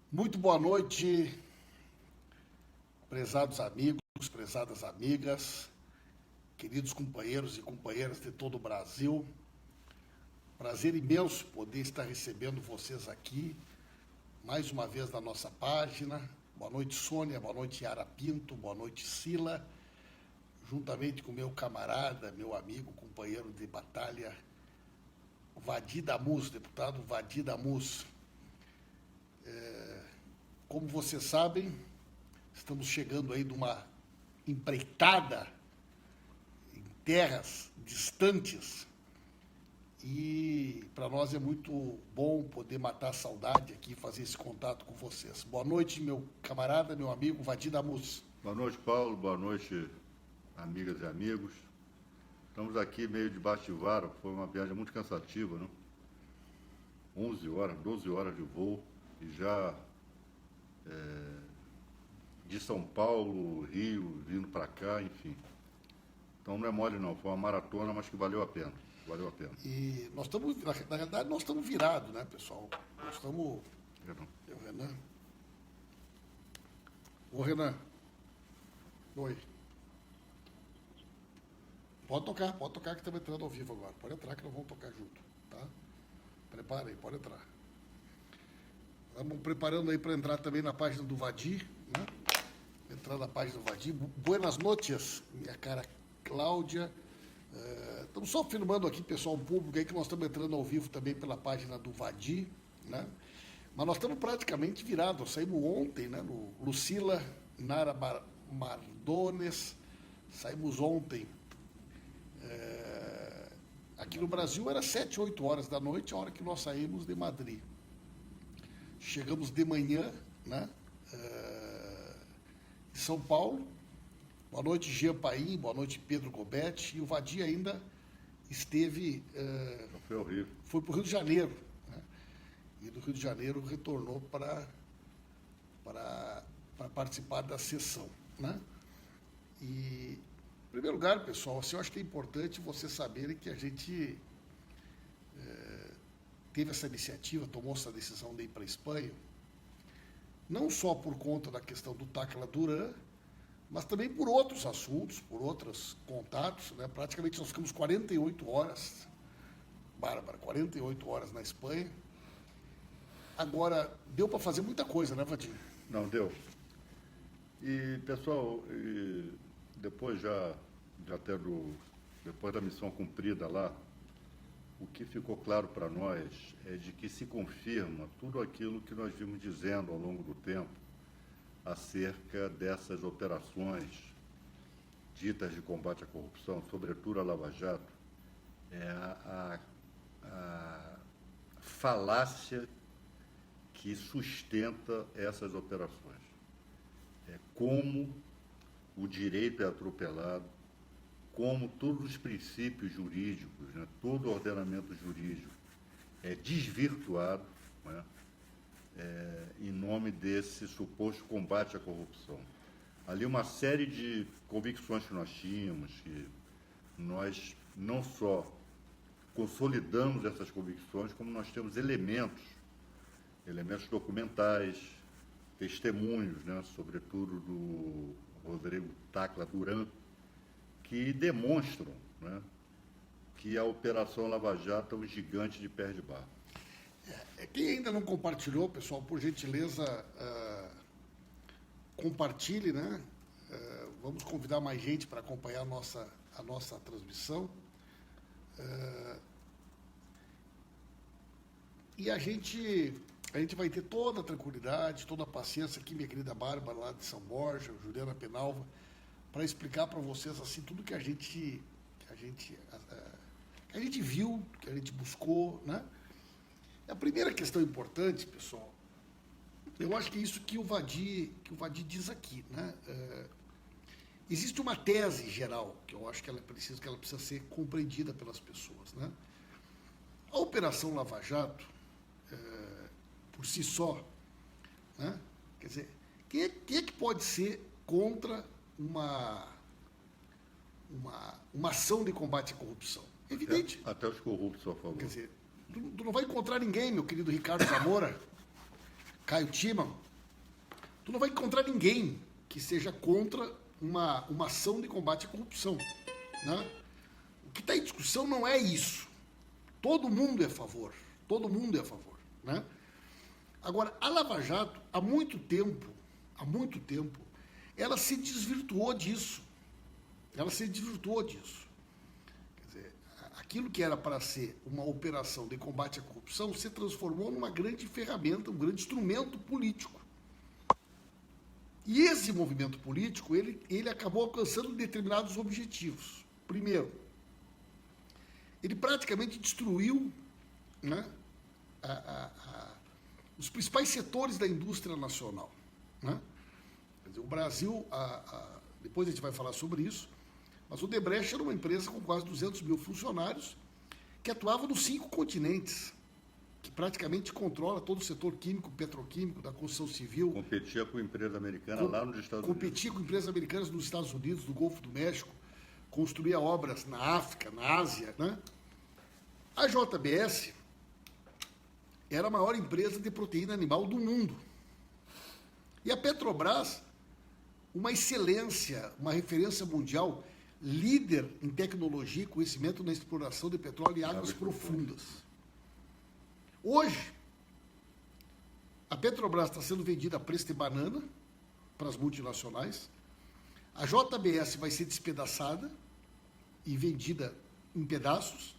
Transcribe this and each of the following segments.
Muito boa noite, prezados amigos, prezadas amigas, queridos companheiros e companheiras de todo o Brasil. Prazer imenso poder estar recebendo vocês aqui, mais uma vez na nossa página. Boa noite, Sônia, boa noite, Yara Pinto, boa noite, Sila, juntamente com meu camarada, meu amigo, companheiro de batalha, Vadi Damus, deputado Vadi Damus. Como vocês sabem, estamos chegando aí de uma empreitada em terras distantes e para nós é muito bom poder matar a saudade aqui e fazer esse contato com vocês. Boa noite, meu camarada, meu amigo Vadi Damus. Boa noite, Paulo. Boa noite, amigas e amigos. Estamos aqui meio debaixo de vara, foi uma viagem muito cansativa, né? 11 horas, 12 horas de voo e já de São Paulo, Rio, vindo para cá, enfim. Então não é mole não, foi uma maratona, mas que valeu a pena. Valeu a pena. E nós estamos, na verdade, nós estamos virados, né, pessoal? Nós estamos... É o Renan. Ô, Renan. Oi. Pode tocar que estamos entrando ao vivo agora. Pode entrar que nós vamos tocar junto, tá? Prepara aí, pode entrar. Estamos preparando aí para entrar também na página do Vadi, né? Entrar na página do Vadi. Buenas noches, minha cara Cláudia. Estamos só filmando aqui, pessoal, o público aí, que nós estamos entrando ao vivo também pela página do Vadi, né? Mas nós estamos praticamente virados. Nós saímos ontem, né? No Lucila, Nara Mardones. Saímos ontem. Aqui no Brasil era 7, 8 horas da noite, a hora que nós saímos de Madrid. Chegamos de manhã, né? Em São Paulo. Boa noite, Jean Paim, boa noite, Pedro Gobete. E o Vadi ainda esteve... Foi horrível. Foi para o Rio de Janeiro, né? E do Rio de Janeiro retornou para participar da sessão, né? E, em primeiro lugar, pessoal, assim, eu acho que é importante vocês saberem que a gente teve essa iniciativa, tomou essa decisão de ir para a Espanha, não só por conta da questão do Tacla Duran, mas também por outros assuntos, por outros contatos, né? Praticamente nós ficamos 48 horas, Bárbara, 48 horas na Espanha. Agora, deu para fazer muita coisa, né, Vadim? Não, deu. E, pessoal, depois depois da missão cumprida lá, o que ficou claro para nós é de que se confirma tudo aquilo que nós vimos dizendo ao longo do tempo acerca dessas operações ditas de combate à corrupção, sobretudo a Lava Jato, é a falácia que sustenta essas operações. É como o direito é atropelado, como todos os princípios jurídicos, né, todo o ordenamento jurídico é desvirtuado, né, em nome desse suposto combate à corrupção. Ali uma série de convicções que nós tínhamos, que nós não só consolidamos essas convicções, como nós temos elementos documentais, testemunhos, né, sobretudo do Rodrigo Tacla Duran, que demonstram, né, que a Operação Lava Jato é um gigante de pé de barro. Quem ainda não compartilhou, pessoal, por gentileza, compartilhe, né? Vamos convidar mais gente para acompanhar a nossa transmissão. E a gente vai ter toda a tranquilidade, toda a paciência aqui, minha querida Bárbara, lá de São Borja, Juliana Penalva, para explicar para vocês assim tudo que a gente viu, que a gente buscou, né? A primeira questão importante, pessoal, eu acho que é isso que o Vadi diz aqui, né? Existe uma tese geral que eu acho que ela precisa ser compreendida pelas pessoas, né? A Operação Lava Jato, por si só, né? Quer dizer, quem é que pode ser contra uma ação de combate à corrupção? Evidente. Até os corruptos são a favor. Quer dizer, tu não vai encontrar ninguém, meu querido Ricardo Zamora, Caio Tiemann, tu não vai encontrar ninguém que seja contra uma ação de combate à corrupção, né? O que está em discussão não é isso. Todo mundo é a favor. Todo mundo é a favor, né? Agora, a Lava Jato, há muito tempo, ela se desvirtuou disso. Ela se desvirtuou disso. Quer dizer, aquilo que era para ser uma operação de combate à corrupção se transformou numa grande ferramenta, um grande instrumento político. E esse movimento político, ele acabou alcançando determinados objetivos. Primeiro, ele praticamente destruiu, né, os principais setores da indústria nacional, né? Quer dizer, o Brasil, depois a gente vai falar sobre isso, mas o Odebrecht era uma empresa com quase 200 mil funcionários que atuava nos 5 continentes, que praticamente controla todo o setor químico, petroquímico, da construção civil. Competia com empresa americana lá nos Estados Unidos. Competia com empresas americanas nos Estados Unidos, no Golfo do México, construía obras na África, na Ásia, né? A JBS era a maior empresa de proteína animal do mundo. E a Petrobras, uma excelência, uma referência mundial, líder em tecnologia e conhecimento na exploração de petróleo em águas profundas. Hoje, a Petrobras está sendo vendida a preço de banana para as multinacionais. A JBS vai ser despedaçada e vendida em pedaços.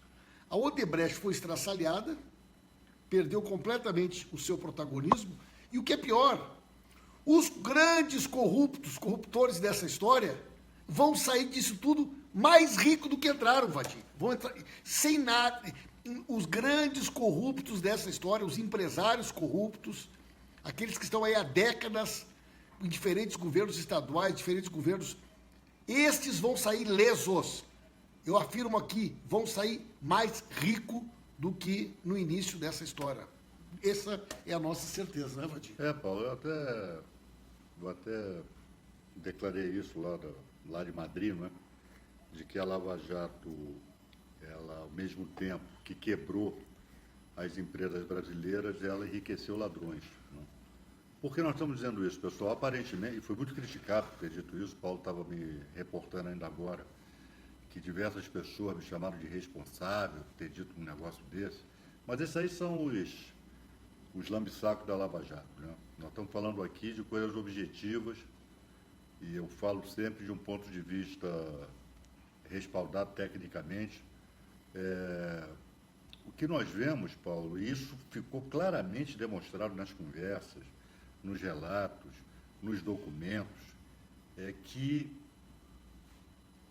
A Odebrecht foi estraçalhada, perdeu completamente o seu protagonismo. E o que é pior, os grandes corruptores dessa história, vão sair disso tudo mais ricos do que entraram, Vadim. Vão entrar sem nada. Os grandes corruptos dessa história, os empresários corruptos, aqueles que estão aí há décadas em diferentes governos estaduais, diferentes governos, estes vão sair lesos. Eu afirmo aqui, vão sair mais ricos do que no início dessa história. Essa é a nossa certeza, né, Vadim? Paulo, eu até declarei isso lá de Madrid, né? De que a Lava Jato, ela, ao mesmo tempo que quebrou as empresas brasileiras, ela enriqueceu ladrões. Né? Por que nós estamos dizendo isso, pessoal? Aparentemente, e foi muito criticado por ter dito isso, o Paulo estava me reportando ainda agora, que diversas pessoas me chamaram de responsável por ter dito um negócio desse, mas esses aí são os lambissacos da Lava Jato. Né? Nós estamos falando aqui de coisas objetivas e eu falo sempre de um ponto de vista respaldado tecnicamente. O que nós vemos, Paulo, e isso ficou claramente demonstrado nas conversas, nos relatos, nos documentos, é que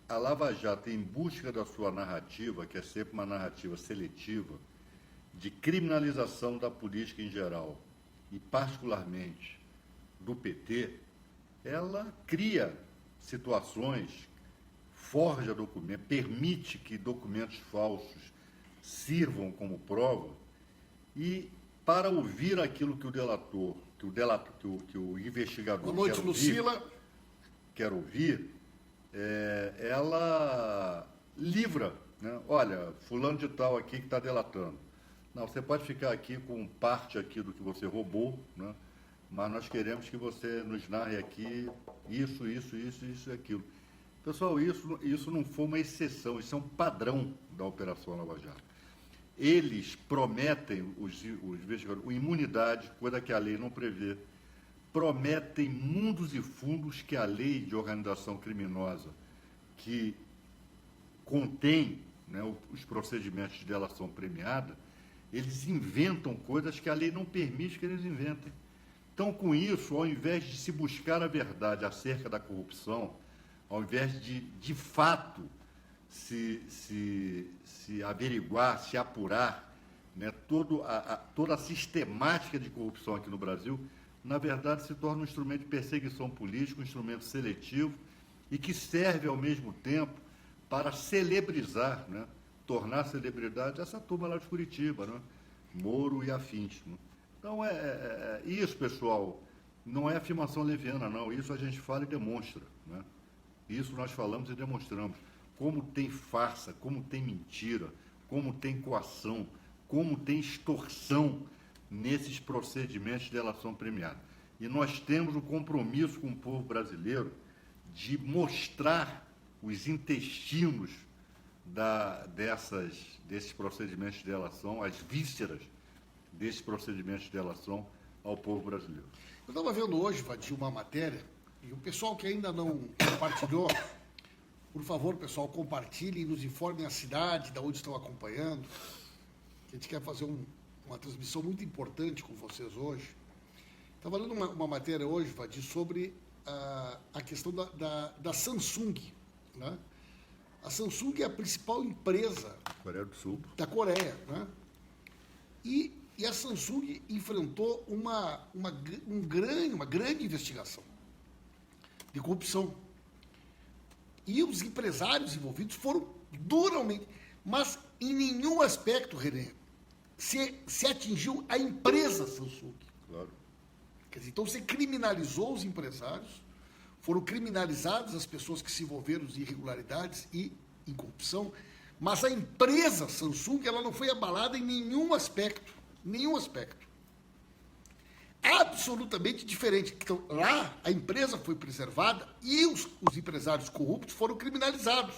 a Lava Jato, em busca da sua narrativa, que é sempre uma narrativa seletiva, de criminalização da política em geral, e particularmente do PT, ela cria situações, forja documentos, permite que documentos falsos sirvam como prova, e para ouvir aquilo que o delator, que o investigador Boa noite, Lucila. quer ouvir, ela livra, né? Olha, fulano de tal aqui que está delatando. Não, você pode ficar aqui com parte aqui do que você roubou, né? Mas nós queremos que você nos narre aqui isso e aquilo. Pessoal, isso não foi uma exceção, isso é um padrão da Operação Lava Jato. Eles prometem, os investigadores, imunidade, coisa que a lei não prevê, prometem mundos e fundos que a lei de organização criminosa, que contém, né, os procedimentos de delação premiada, eles inventam coisas que a lei não permite que eles inventem. Então, com isso, ao invés de se buscar a verdade acerca da corrupção, ao invés de fato, se averiguar, se apurar, né, toda a sistemática de corrupção aqui no Brasil, na verdade se torna um instrumento de perseguição política, um instrumento seletivo e que serve ao mesmo tempo para celebrizar, né, tornar celebridade essa turma lá de Curitiba, né, Moro e afins. Né. Então, isso, pessoal, não é afirmação leviana, não. Isso a gente fala e demonstra. Né. Isso nós falamos e demonstramos. Como tem farsa, como tem mentira, como tem coação, como tem extorsão nesses procedimentos de delação premiada. E nós temos um compromisso com o povo brasileiro de mostrar os intestinos desses procedimentos de delação, as vísceras desses procedimentos de delação ao povo brasileiro. Eu estava vendo hoje, Vadir, uma matéria, e o pessoal que ainda não compartilhou, por favor, pessoal, compartilhem e nos informem a cidade, de onde estão acompanhando. A gente quer fazer uma transmissão muito importante com vocês hoje. Estava lendo uma matéria hoje, Vadir, sobre a questão da Samsung, né? A Samsung é a principal empresa Coreia do Sul. Da Coreia, né? E a Samsung enfrentou uma grande investigação de corrupção. E os empresários envolvidos foram duramente, mas em nenhum aspecto, René, se atingiu a empresa Samsung. Claro. Quer dizer, então você criminalizou os empresários, foram criminalizadas as pessoas que se envolveram em irregularidades e em corrupção, mas a empresa Samsung ela não foi abalada em nenhum aspecto. Nenhum aspecto. Absolutamente diferente. Então, lá, a empresa foi preservada e os empresários corruptos foram criminalizados.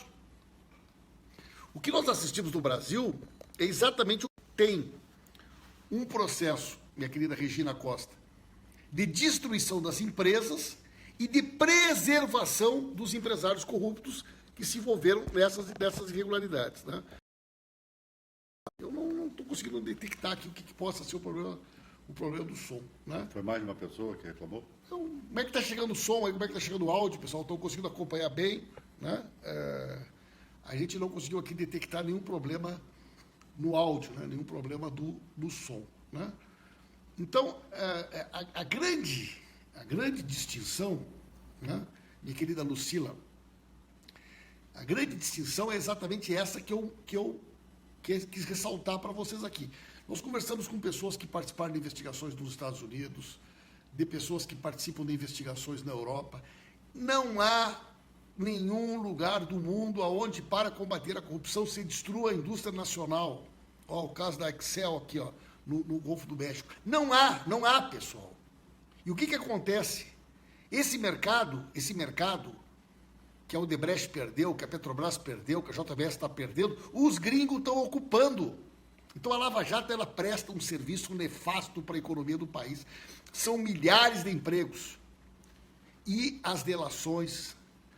O que nós assistimos no Brasil é exatamente o que tem um processo, minha querida Regina Costa, de destruição das empresas e de preservação dos empresários corruptos que se envolveram nessas irregularidades, né? Eu não estou conseguindo detectar aqui o que possa ser o problema do som, né? Foi mais de uma pessoa que reclamou? Então, como é que está chegando o som aí, como é que está chegando o áudio, pessoal? Estão conseguindo acompanhar bem, né? A gente não conseguiu aqui detectar nenhum problema no áudio, né? Nenhum problema do som, né? Então, a grande distinção, né, minha querida Lucila, a grande distinção é exatamente essa que eu quis ressaltar para vocês aqui. Nós conversamos com pessoas que participaram de investigações nos Estados Unidos, de pessoas que participam de investigações na Europa. Não há nenhum lugar do mundo onde, para combater a corrupção, se destrua a indústria nacional. Ó, o caso da Excel aqui, ó, no Golfo do México. Não há, pessoal. E o que acontece? Esse mercado que a Odebrecht perdeu, que a Petrobras perdeu, que a JBS está perdendo, os gringos estão ocupando. Então a Lava Jato ela presta um serviço nefasto para a economia do país. São milhares de empregos. E as delações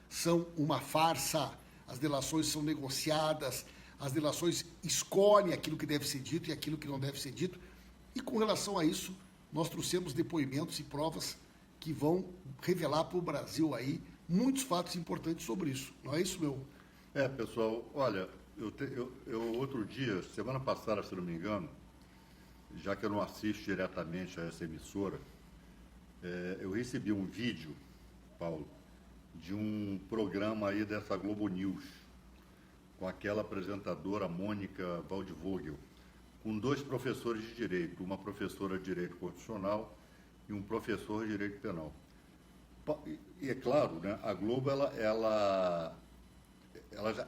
são uma farsa. As delações são negociadas, as delações escolhem aquilo que deve ser dito e aquilo que não deve ser dito. E com relação a isso, nós trouxemos depoimentos e provas que vão revelar para o Brasil aí muitos fatos importantes sobre isso. Não é isso, meu? Pessoal, olha, eu outro dia, semana passada, se não me engano, já que eu não assisto diretamente a essa emissora, eu recebi um vídeo, Paulo, de um programa aí dessa Globo News, com aquela apresentadora Mônica Waldvogel, com 2 professores de direito, uma professora de direito constitucional e um professor de direito penal. E é claro, né, a Globo,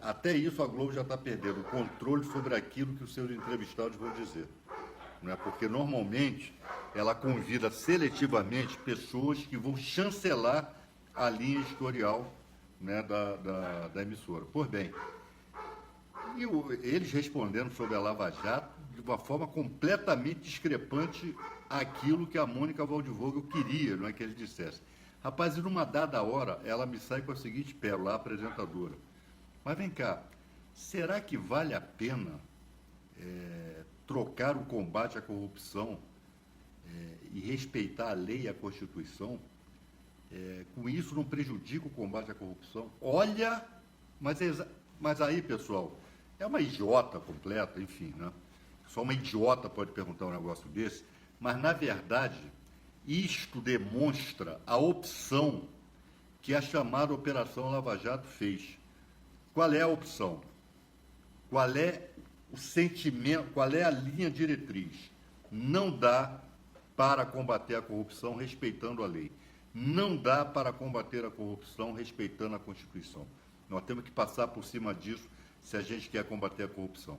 até isso a Globo já está perdendo o controle sobre aquilo que os seus entrevistados vão dizer. Né, porque normalmente ela convida seletivamente pessoas que vão chancelar a linha editorial, né, da emissora. Pois bem, eles respondendo sobre a Lava Jato de uma forma completamente discrepante àquilo que a Mônica Waldvogel queria, não é, que eles dissessem. Rapaz, e numa dada hora, ela me sai com a seguinte pérola, a apresentadora. Mas vem cá, será que vale a pena trocar o combate à corrupção e respeitar a lei e a Constituição? Com isso não prejudica o combate à corrupção? Olha, mas aí, pessoal, é uma idiota completa, enfim, né? Só uma idiota pode perguntar um negócio desse, mas, na verdade, isto demonstra a opção que a chamada Operação Lava Jato fez. Qual é a opção? Qual é o sentimento, qual é a linha diretriz? Não dá para combater a corrupção respeitando a lei. Não dá para combater a corrupção respeitando a Constituição. Nós temos que passar por cima disso se a gente quer combater a corrupção.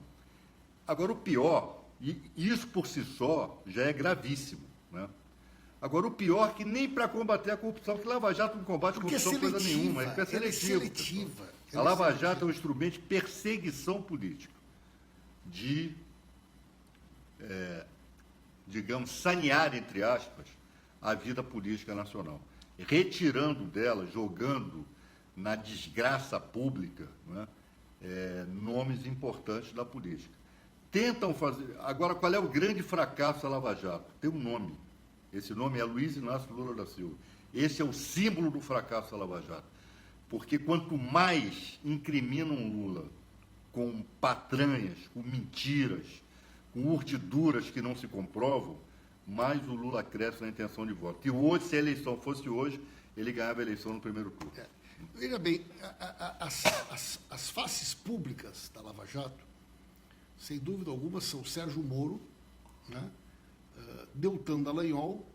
Agora, o pior E isso por si só já é gravíssimo, né? Agora, o pior é que nem para combater a corrupção, que Lava Jato não combate Porque corrupção coisa nenhuma, é seletivo. seletiva. A Lava Jato é um instrumento de perseguição política, de, digamos, sanear, entre aspas, a vida política nacional, retirando dela, jogando na desgraça pública, né, nomes importantes da política. Tentam fazer... Agora, qual é o grande fracasso da Lava Jato? Tem um nome. Esse nome é Luiz Inácio Lula da Silva. Esse é o símbolo do fracasso da Lava Jato. Porque quanto mais incriminam Lula com patranhas, com mentiras, com urdiduras que não se comprovam, mais o Lula cresce na intenção de voto. E hoje, se a eleição fosse hoje, ele ganhava a eleição no primeiro turno. Veja bem, as faces públicas da Lava Jato, sem dúvida alguma, são Sérgio Moro, né, Deltan Dallagnol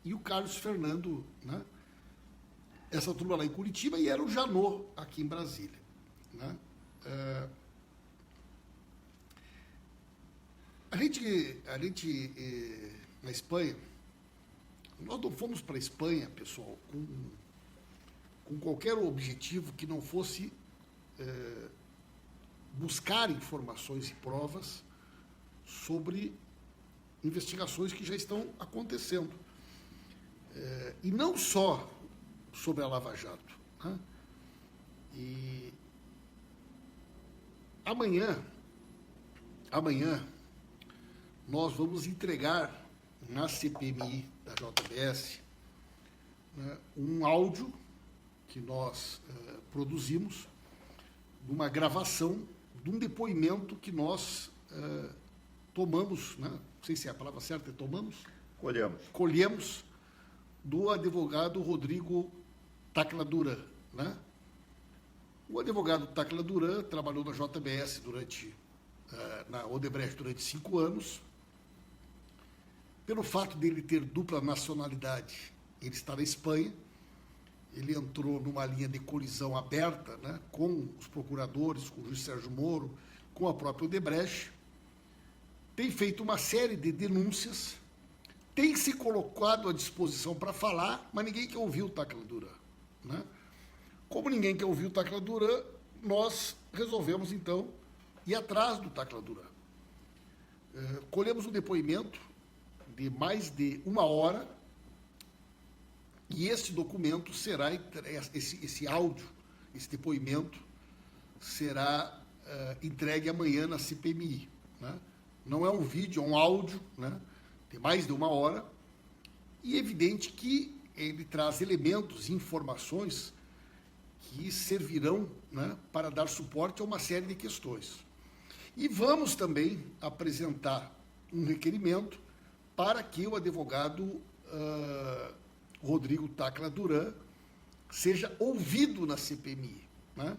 e o Carlos Fernando, né, essa turma lá em Curitiba, e era o Janot aqui em Brasília. Né. A gente na Espanha, nós não fomos para a Espanha, pessoal, com qualquer objetivo que não fosse buscar informações e provas sobre investigações que já estão acontecendo. E não só sobre a Lava Jato. Né? E amanhã, nós vamos entregar na CPMI da JBS, né, um áudio que nós produzimos, de uma gravação, de um depoimento que nós tomamos, né, não sei se é a palavra certa, tomamos? Colhemos do advogado Rodrigo Tacla Duran. Né? O advogado Tacla Duran trabalhou na JBS na Odebrecht durante 5 anos. Pelo fato dele ter dupla nacionalidade, ele está na Espanha, ele entrou numa linha de colisão aberta, né, com os procuradores, com o juiz Sérgio Moro, com a própria Odebrecht, tem feito uma série de denúncias, tem se colocado à disposição para falar, mas ninguém quer ouvir o Tacla Duran. Né? Como ninguém quer ouvir o Tacla Duran, nós resolvemos, então, ir atrás do Tacla Duran. Colhemos um depoimento de mais de 1 hora, e esse documento será, esse áudio, esse depoimento, será entregue amanhã na CPMI. Né? Não é um vídeo, é um áudio, né? Tem mais de 1 hora, e é evidente que ele traz elementos e informações que servirão, né, para dar suporte a uma série de questões. E vamos também apresentar um requerimento para que o advogado Rodrigo Tacla Duran seja ouvido na CPMI, né?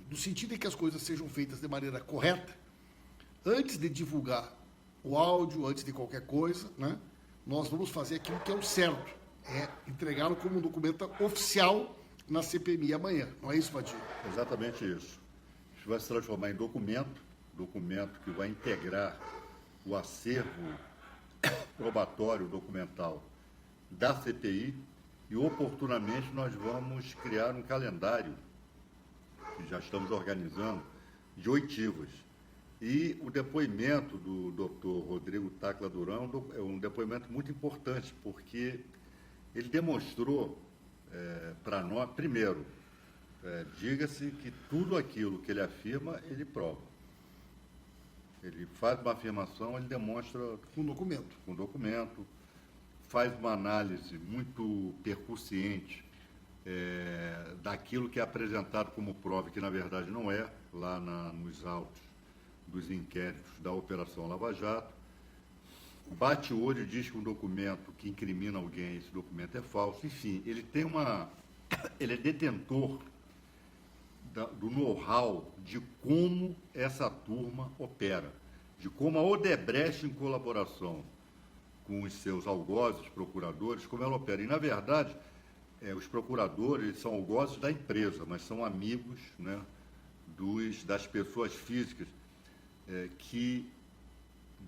No sentido em que as coisas sejam feitas de maneira correta, antes de divulgar o áudio, antes de qualquer coisa, né, nós vamos fazer aquilo que é o certo, é entregá-lo como um documento oficial na CPMI amanhã. Não é isso, Vadir? Exatamente isso. Isso vai se transformar em documento que vai integrar o acervo probatório documental da CPI, e oportunamente nós vamos criar um calendário, que já estamos organizando, de oitivas. E o depoimento do Dr. Rodrigo Tacla Duran é um depoimento muito importante, porque ele demonstrou para nós, primeiro, diga-se que tudo aquilo que ele afirma, ele prova. Ele faz uma afirmação, ele demonstra com documento. Com documento, faz uma análise muito percussiente daquilo que é apresentado como prova, que na verdade não é, lá nos autos dos inquéritos da Operação Lava Jato. Bate o olho e diz que um documento que incrimina alguém, esse documento é falso. Enfim, ele é detentor do know-how de como essa turma opera, de como a Odebrecht, em colaboração com os seus algozes, procuradores, como ela opera. E, na verdade, os procuradores são algozes da empresa, mas são amigos, né, das pessoas físicas que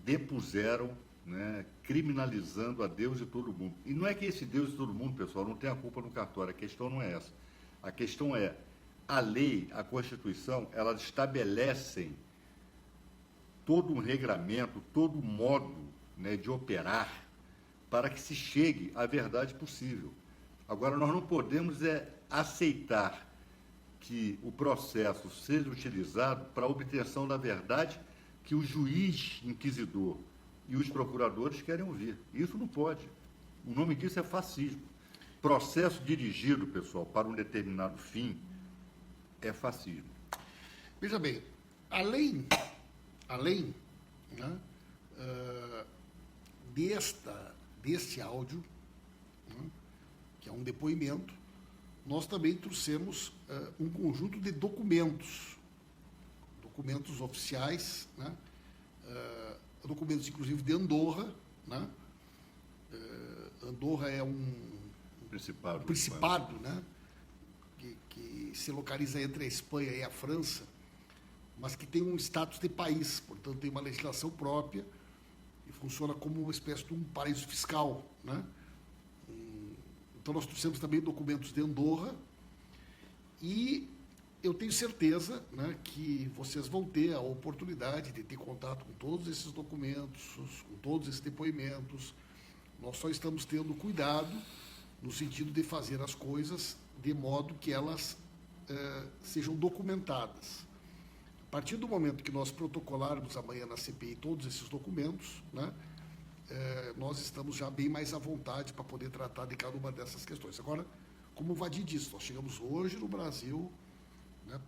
depuseram, né, criminalizando a Deus e todo mundo. E não é que esse Deus e todo mundo, pessoal, não tem a culpa no cartório. A questão não é essa. A questão é, a lei, a Constituição, elas estabelecem todo um regramento, todo um modo, né, de operar para que se chegue à verdade possível. Agora, nós não podemos aceitar que o processo seja utilizado para a obtenção da verdade que o juiz inquisidor e os procuradores querem ouvir. Isso não pode. O nome disso é fascismo. Processo dirigido, pessoal, para um determinado fim é fascismo. Veja bem, além né, deste áudio, né, que é um depoimento, nós também trouxemos um conjunto de documentos oficiais, né, documentos inclusive de Andorra, né? Andorra é um principado, né? Que se localiza entre a Espanha e a França, mas que tem um status de país, portanto tem uma legislação própria e funciona como uma espécie de um paraíso fiscal, né? Então nós trouxemos também documentos de Andorra e eu tenho certeza, né, que vocês vão ter a oportunidade de ter contato com todos esses documentos, com todos esses depoimentos. Nós só estamos tendo cuidado no sentido de fazer as coisas de modo que elas sejam documentadas. A partir do momento que nós protocolarmos amanhã na CPI todos esses documentos, né, nós estamos já bem mais à vontade para poder tratar de cada uma dessas questões. Agora, como o Vadir disse, nós chegamos hoje no Brasil, né,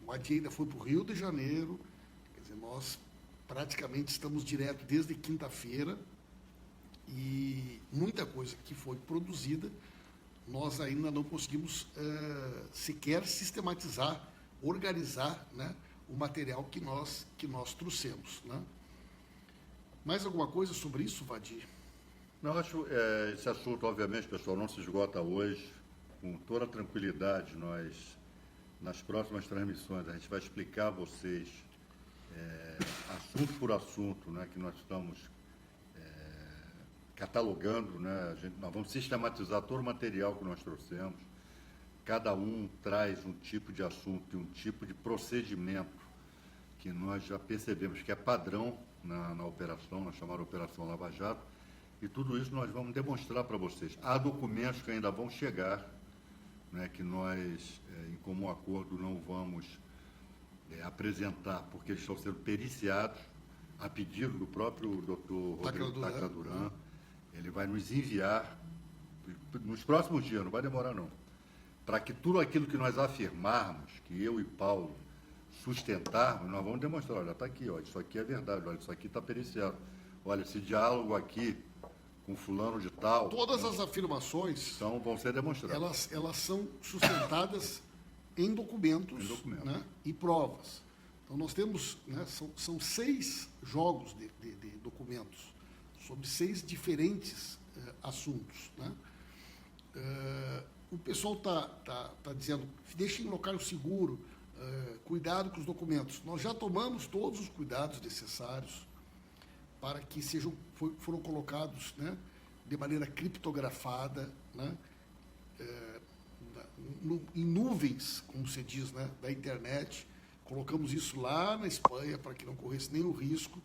o Vadir ainda foi para o Rio de Janeiro, quer dizer, nós praticamente estamos direto desde quinta-feira e muita coisa que foi produzida nós ainda não conseguimos sequer sistematizar, organizar, né, o material que nós trouxemos, né? Mais alguma coisa sobre isso, Vadir? Não, acho esse assunto, obviamente, pessoal, não se esgota hoje. Com toda a tranquilidade, nós, nas próximas transmissões, a gente vai explicar a vocês, assunto por assunto, né, que nós estamos catalogando, né? Nós vamos sistematizar todo o material que nós trouxemos. Cada um traz um tipo de assunto e um tipo de procedimento que nós já percebemos que é padrão na operação, nós chamamos de Operação Lava Jato, e tudo isso nós vamos demonstrar para vocês. Há documentos que ainda vão chegar, né, que nós, em comum acordo, não vamos apresentar, porque eles estão sendo periciados a pedido do próprio doutor Rodrigo Tacla Duran. Ele vai nos enviar, nos próximos dias, não vai demorar não, para que tudo aquilo que nós afirmarmos, que eu e Paulo sustentarmos, nós vamos demonstrar, olha, está aqui, olha, isso aqui é verdade, olha, isso aqui está periciado. Olha, esse diálogo aqui com fulano de tal... Todas as afirmações... vão ser demonstradas. Elas são sustentadas em documentos, né, e provas. Então, nós temos, né, são 6 jogos de documentos sobre 6 diferentes assuntos, né? O pessoal tá dizendo, deixem em local seguro, cuidado com os documentos. Nós já tomamos todos os cuidados necessários para que foram colocados, né, de maneira criptografada, né, em nuvens, como se diz, né, da internet. Colocamos isso lá na Espanha para que não corresse nenhum risco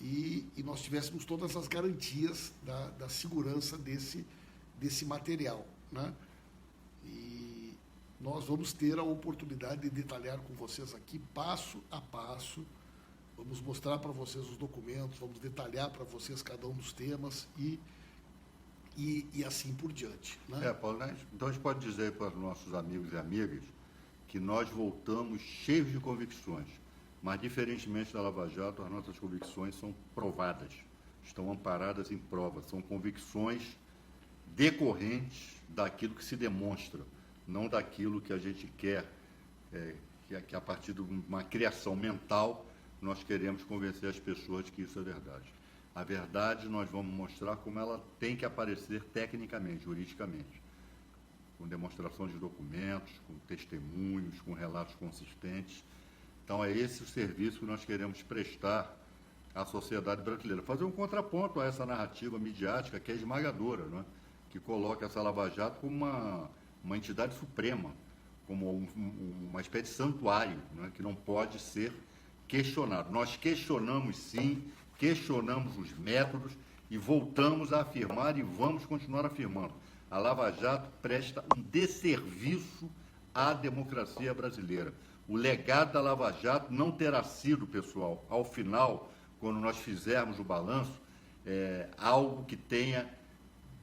e nós tivéssemos todas as garantias da segurança desse material, né? E nós vamos ter a oportunidade de detalhar com vocês aqui, passo a passo, vamos mostrar para vocês os documentos, vamos detalhar para vocês cada um dos temas e assim por diante, né? Paulo, né? Então a gente pode dizer para os nossos amigos e amigas que nós voltamos cheios de convicções, mas diferentemente da Lava Jato, as nossas convicções são provadas, estão amparadas em provas, são convicções decorrentes daquilo que se demonstra, não daquilo que a gente quer, que a partir de uma criação mental nós queremos convencer as pessoas de que isso é verdade. A verdade nós vamos mostrar como ela tem que aparecer tecnicamente, juridicamente, com demonstração de documentos, com testemunhos, com relatos consistentes. Então é esse o serviço que nós queremos prestar à sociedade brasileira. Fazer um contraponto a essa narrativa midiática que é esmagadora, né? Que coloca essa Lava Jato como uma entidade suprema, como uma espécie de santuário, né? Que não pode ser questionado. Nós questionamos sim, questionamos os métodos e voltamos a afirmar e vamos continuar afirmando. A Lava Jato presta um desserviço à democracia brasileira. O legado da Lava Jato não terá sido, pessoal, ao final, quando nós fizermos o balanço, algo que tenha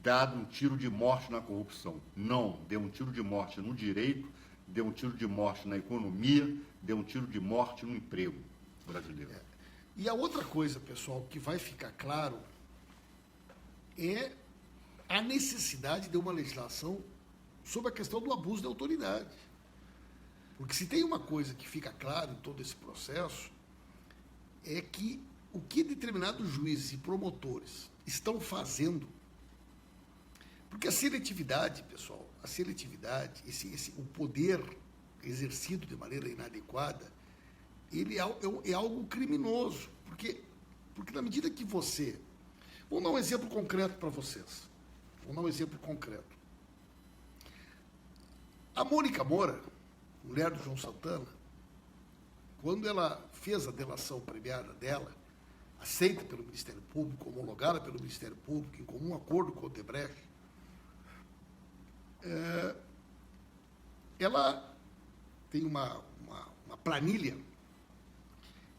dado um tiro de morte na corrupção. Não, deu um tiro de morte no direito, deu um tiro de morte na economia, deu um tiro de morte no emprego brasileiro. E a outra coisa, pessoal, que vai ficar claro é a necessidade de uma legislação sobre a questão do abuso de autoridade. Porque se tem uma coisa que fica claro em todo esse processo, é que o que determinados juízes e promotores estão fazendo, porque a seletividade, pessoal, a seletividade, o poder exercido de maneira inadequada, ele é algo criminoso, porque na medida que você... Vou dar um exemplo concreto para vocês. A Mônica Moura, mulher do João Santana, quando ela fez a delação premiada dela, aceita pelo Ministério Público, homologada pelo Ministério Público, em comum acordo com o Odebrecht, ela tem uma planilha,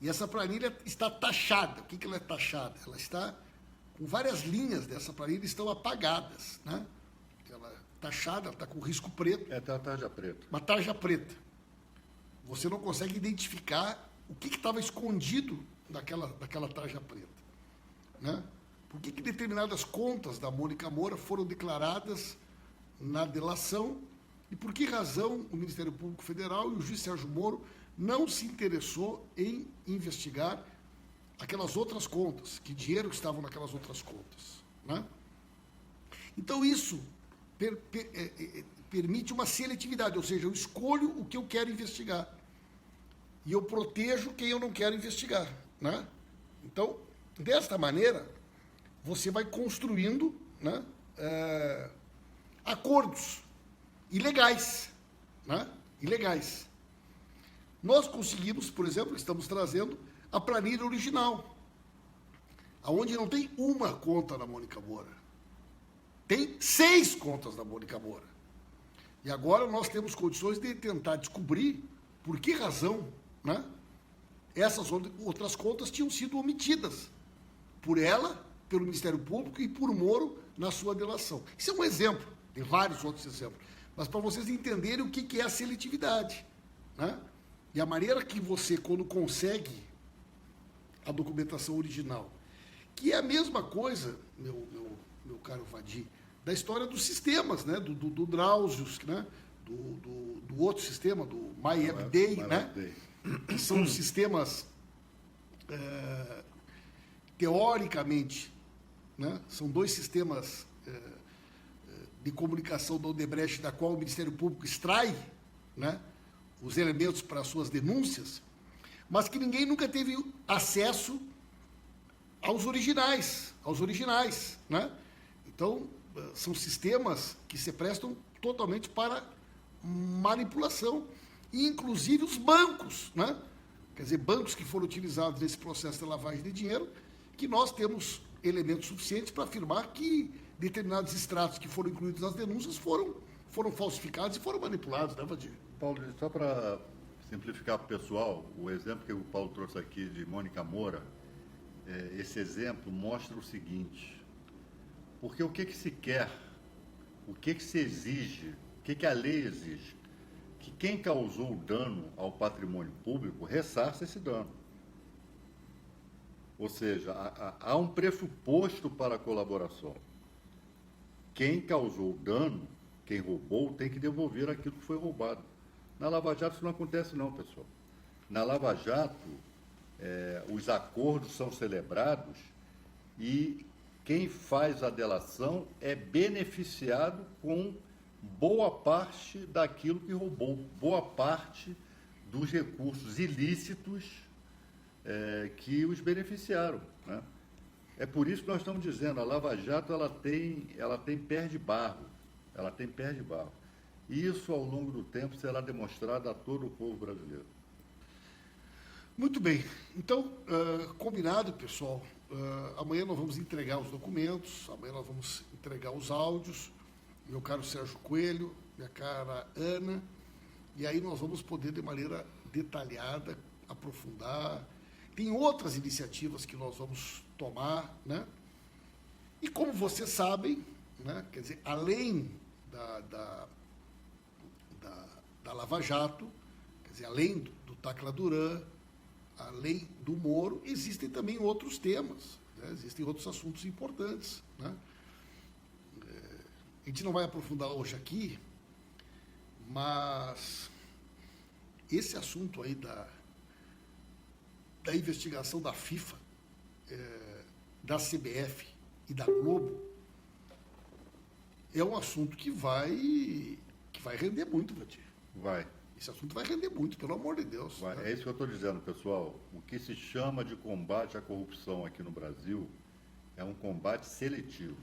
e essa planilha está taxada. O que ela é taxada? Ela está com várias linhas dessa planilha estão apagadas, né? Ela é taxada, ela está com risco preto. Tem uma tarja preta. Uma tarja preta. Você não consegue identificar o que estava escondido daquela tarja preta, né? Por que determinadas contas da Mônica Moura foram declaradas na delação e por que razão o Ministério Público Federal e o juiz Sérgio Moro não se interessou em investigar aquelas outras contas, que dinheiro que estavam naquelas outras contas, né? Então, isso permite uma seletividade, ou seja, eu escolho o que eu quero investigar e eu protejo quem eu não quero investigar, né? Então, desta maneira, você vai construindo, né, acordos ilegais, né? Ilegais. Nós conseguimos, por exemplo, estamos trazendo a planilha original, aonde não tem uma conta da Mônica Moura, tem 6 contas da Mônica Moura. E agora nós temos condições de tentar descobrir por que razão, né, essas outras contas tinham sido omitidas por ela, pelo Ministério Público e por Moro na sua delação. Isso é um exemplo, tem vários outros exemplos, mas para vocês entenderem o que é a seletividade, né? E a maneira que você, quando consegue a documentação original, que é a mesma coisa, meu caro Vadi, da história dos sistemas, né? Do Drauzio, né? Do outro sistema, do MyEbday, né? Que são sistemas, teoricamente, né? São 2 sistemas de comunicação da Odebrecht, da qual o Ministério Público extrai, né, os elementos para suas denúncias, mas que ninguém nunca teve acesso aos originais, né? Então, são sistemas que se prestam totalmente para manipulação, e inclusive os bancos, né? Quer dizer, bancos que foram utilizados nesse processo de lavagem de dinheiro, que nós temos elementos suficientes para afirmar que determinados extratos que foram incluídos nas denúncias foram falsificados e foram manipulados, né, Vadir? Paulo, só para simplificar para o pessoal, o exemplo que o Paulo trouxe aqui de Mônica Moura, esse exemplo mostra o seguinte, porque o que se quer, o que se exige, o que a lei exige? Que quem causou o dano ao patrimônio público ressarça esse dano. Ou seja, há um pressuposto para a colaboração. Quem causou o dano, quem roubou, tem que devolver aquilo que foi roubado. Na Lava Jato isso não acontece não, pessoal. Na Lava Jato, os acordos são celebrados e quem faz a delação é beneficiado com boa parte daquilo que roubou, boa parte dos recursos ilícitos que os beneficiaram, né? É por isso que nós estamos dizendo, a Lava Jato ela tem pé de barro, ela tem pé de barro. E isso, ao longo do tempo, será demonstrado a todo o povo brasileiro. Muito bem. Então, combinado, pessoal. Amanhã nós vamos entregar os documentos, amanhã nós vamos entregar os áudios, meu caro Sérgio Coelho, minha cara Ana, e aí nós vamos poder, de maneira detalhada, aprofundar. Tem outras iniciativas que nós vamos tomar, né? E como vocês sabem, né? Quer dizer, além da Lava Jato, quer dizer, além do Tacla Duran, além do Moro, existem também outros temas, né? Existem outros assuntos importantes, né? A gente não vai aprofundar hoje aqui, mas esse assunto aí da investigação da FIFA, da CBF e da Globo é um assunto que vai render muito, Vadir. Vai. Esse assunto vai render muito, pelo amor de Deus. Vai. Né? É isso que eu estou dizendo, pessoal. O que se chama de combate à corrupção aqui no Brasil é um combate seletivo.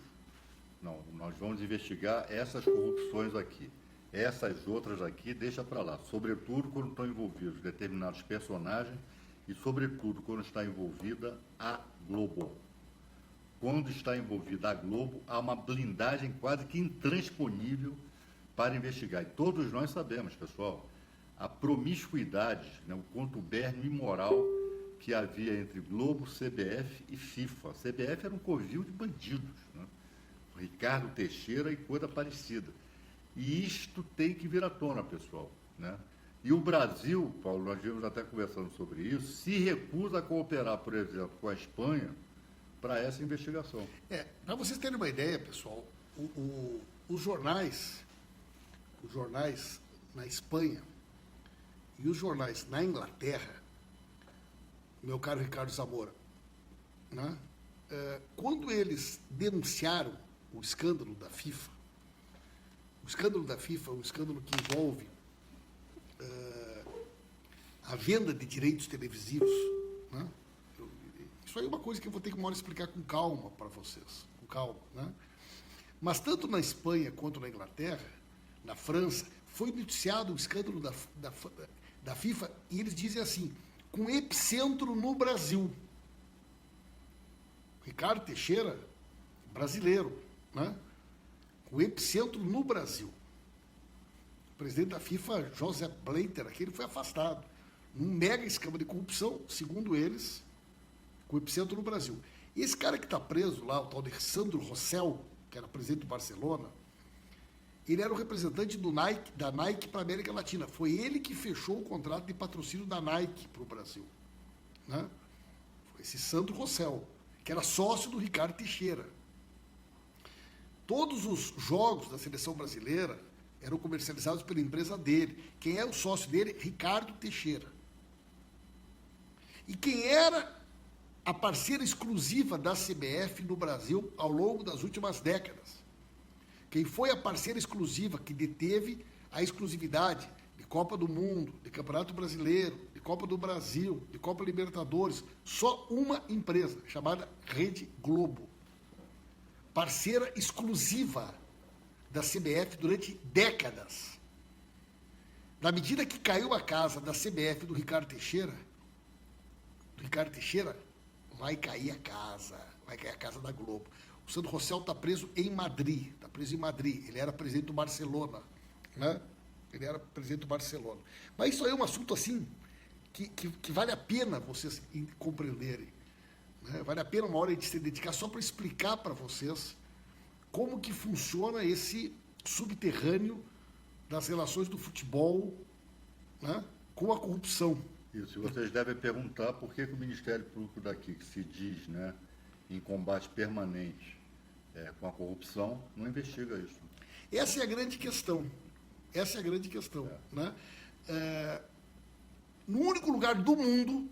Não, nós vamos investigar essas corrupções aqui. Essas outras aqui, deixa para lá. Sobretudo quando estão envolvidos determinados personagens e, sobretudo, quando está envolvida a Globo. Quando está envolvida a Globo, há uma blindagem quase que intransponível para investigar. E todos nós sabemos, pessoal, a promiscuidade, né, o contubérnio imoral que havia entre Globo, CBF e FIFA. A CBF era um covil de bandidos, né? Ricardo Teixeira e coisa parecida. E isto tem que vir à tona, pessoal, né? E o Brasil, Paulo, nós vimos até conversando sobre isso, se recusa a cooperar, por exemplo, com a Espanha para essa investigação. Para vocês terem uma ideia, pessoal, os jornais na Espanha e os jornais na Inglaterra, meu caro Ricardo Zamora, né, quando eles denunciaram o escândalo da FIFA, o escândalo da FIFA é um escândalo que envolve a venda de direitos televisivos, né? Isso aí é uma coisa que eu vou ter que uma hora explicar com calma para vocês, com calma, né? Mas tanto na Espanha quanto na Inglaterra, na França, foi noticiado o escândalo da FIFA e eles dizem assim, com epicentro no Brasil. Ricardo Teixeira, brasileiro, né? Com epicentro no Brasil. O presidente da FIFA, José Blatter, aquele foi afastado. Num mega escândalo de corrupção, segundo eles, com epicentro no Brasil. E esse cara que está preso lá, o tal de Sandro Rosell, que era presidente do Barcelona, ele era o representante da Nike para a América Latina. Foi ele que fechou o contrato de patrocínio da Nike para o Brasil. Né? Foi esse Sandro Rosell, que era sócio do Ricardo Teixeira. Todos os jogos da seleção brasileira eram comercializados pela empresa dele. Quem é o sócio dele? Ricardo Teixeira. E quem era a parceira exclusiva da CBF no Brasil ao longo das últimas décadas? Quem foi a parceira exclusiva que deteve a exclusividade de Copa do Mundo, de Campeonato Brasileiro, de Copa do Brasil, de Copa Libertadores? Só uma empresa, chamada Rede Globo. Parceira exclusiva da CBF durante décadas. Na medida que caiu a casa da CBF do Ricardo Teixeira, vai cair a casa da Globo. O Sandro Rosell está preso em Madrid, ele era presidente do Barcelona, né? Mas isso aí é um assunto assim que vale a pena vocês compreenderem, né? Vale a pena uma hora de se dedicar só para explicar para vocês como que funciona esse subterrâneo das relações do futebol, né, com a corrupção. Isso, e vocês devem perguntar por que o Ministério Público daqui, que se diz, né, em combate permanente com a corrupção, não investiga isso. Essa é a grande questão. Né? No único lugar do mundo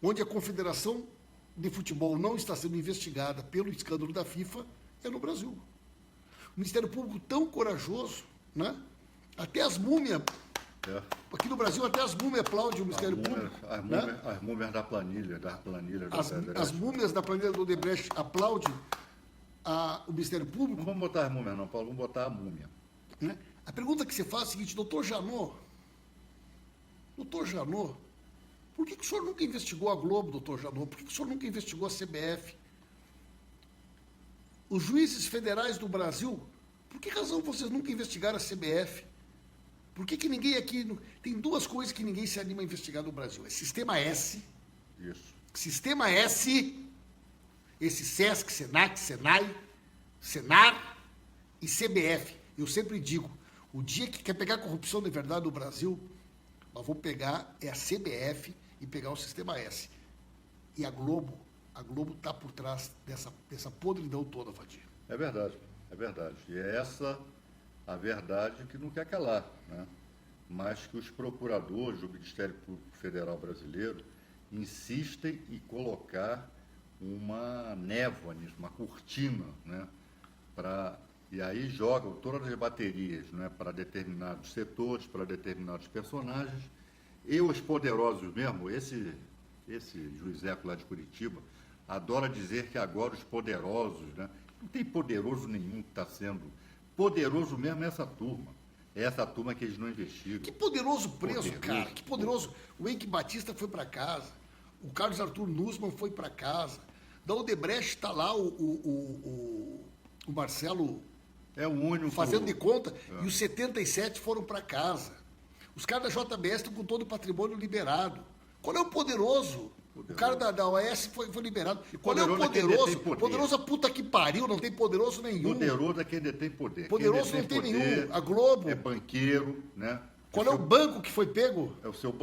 onde a Confederação de Futebol não está sendo investigada pelo escândalo da FIFA é no Brasil. O Ministério Público tão corajoso, né? Até as múmias É. Aqui no Brasil até as múmias aplaudem o Ministério Público. As múmias da planilha da As múmias da planilha do Odebrecht aplaudem o Ministério Público. Não vamos botar as múmias não, Paulo, vamos botar a múmia. Né? A pergunta que você faz é a seguinte, doutor Janot, por que o senhor nunca investigou a Globo, doutor Janot? Por que o senhor nunca investigou a CBF? Os juízes federais do Brasil, por que razão vocês nunca investigaram a CBF? Por que ninguém aqui... Tem duas coisas que ninguém se anima a investigar no Brasil. É Sistema S. Isso. Sistema S, esse SESC, SENAC, SENAI, SENAR e CBF. Eu sempre digo, o dia que quer pegar corrupção de verdade no Brasil, nós vamos pegar a CBF e pegar o Sistema S. E a Globo está por trás dessa podridão toda, Vadir. É verdade. E é essa a verdade que não quer calar, né? Mas que os procuradores do Ministério Público Federal Brasileiro insistem em colocar uma névoa nisso, uma cortina, né? E aí jogam todas as baterias, né, para determinados setores, para determinados personagens, e os poderosos mesmo, esse juizeco lá de Curitiba, adora dizer que agora os poderosos, né, não tem poderoso nenhum que está sendo, poderoso mesmo é essa turma que eles não investigam. Que poderoso preso, cara, que poderoso. O Eike Batista foi para casa, o Carlos Arthur Nussmann foi para casa, da Odebrecht está lá o Marcelo... É o único... Fazendo de conta, e os 77 foram para casa. Os caras da JBS estão com todo o patrimônio liberado. Qual é o poderoso? O cara da OAS foi liberado. Qual é o poderoso? Poderoso a puta que pariu, não tem poderoso nenhum. Poderoso é quem detém poder. Poderoso não tem nenhum. A Globo. É banqueiro, né? Qual é o banco que foi pego?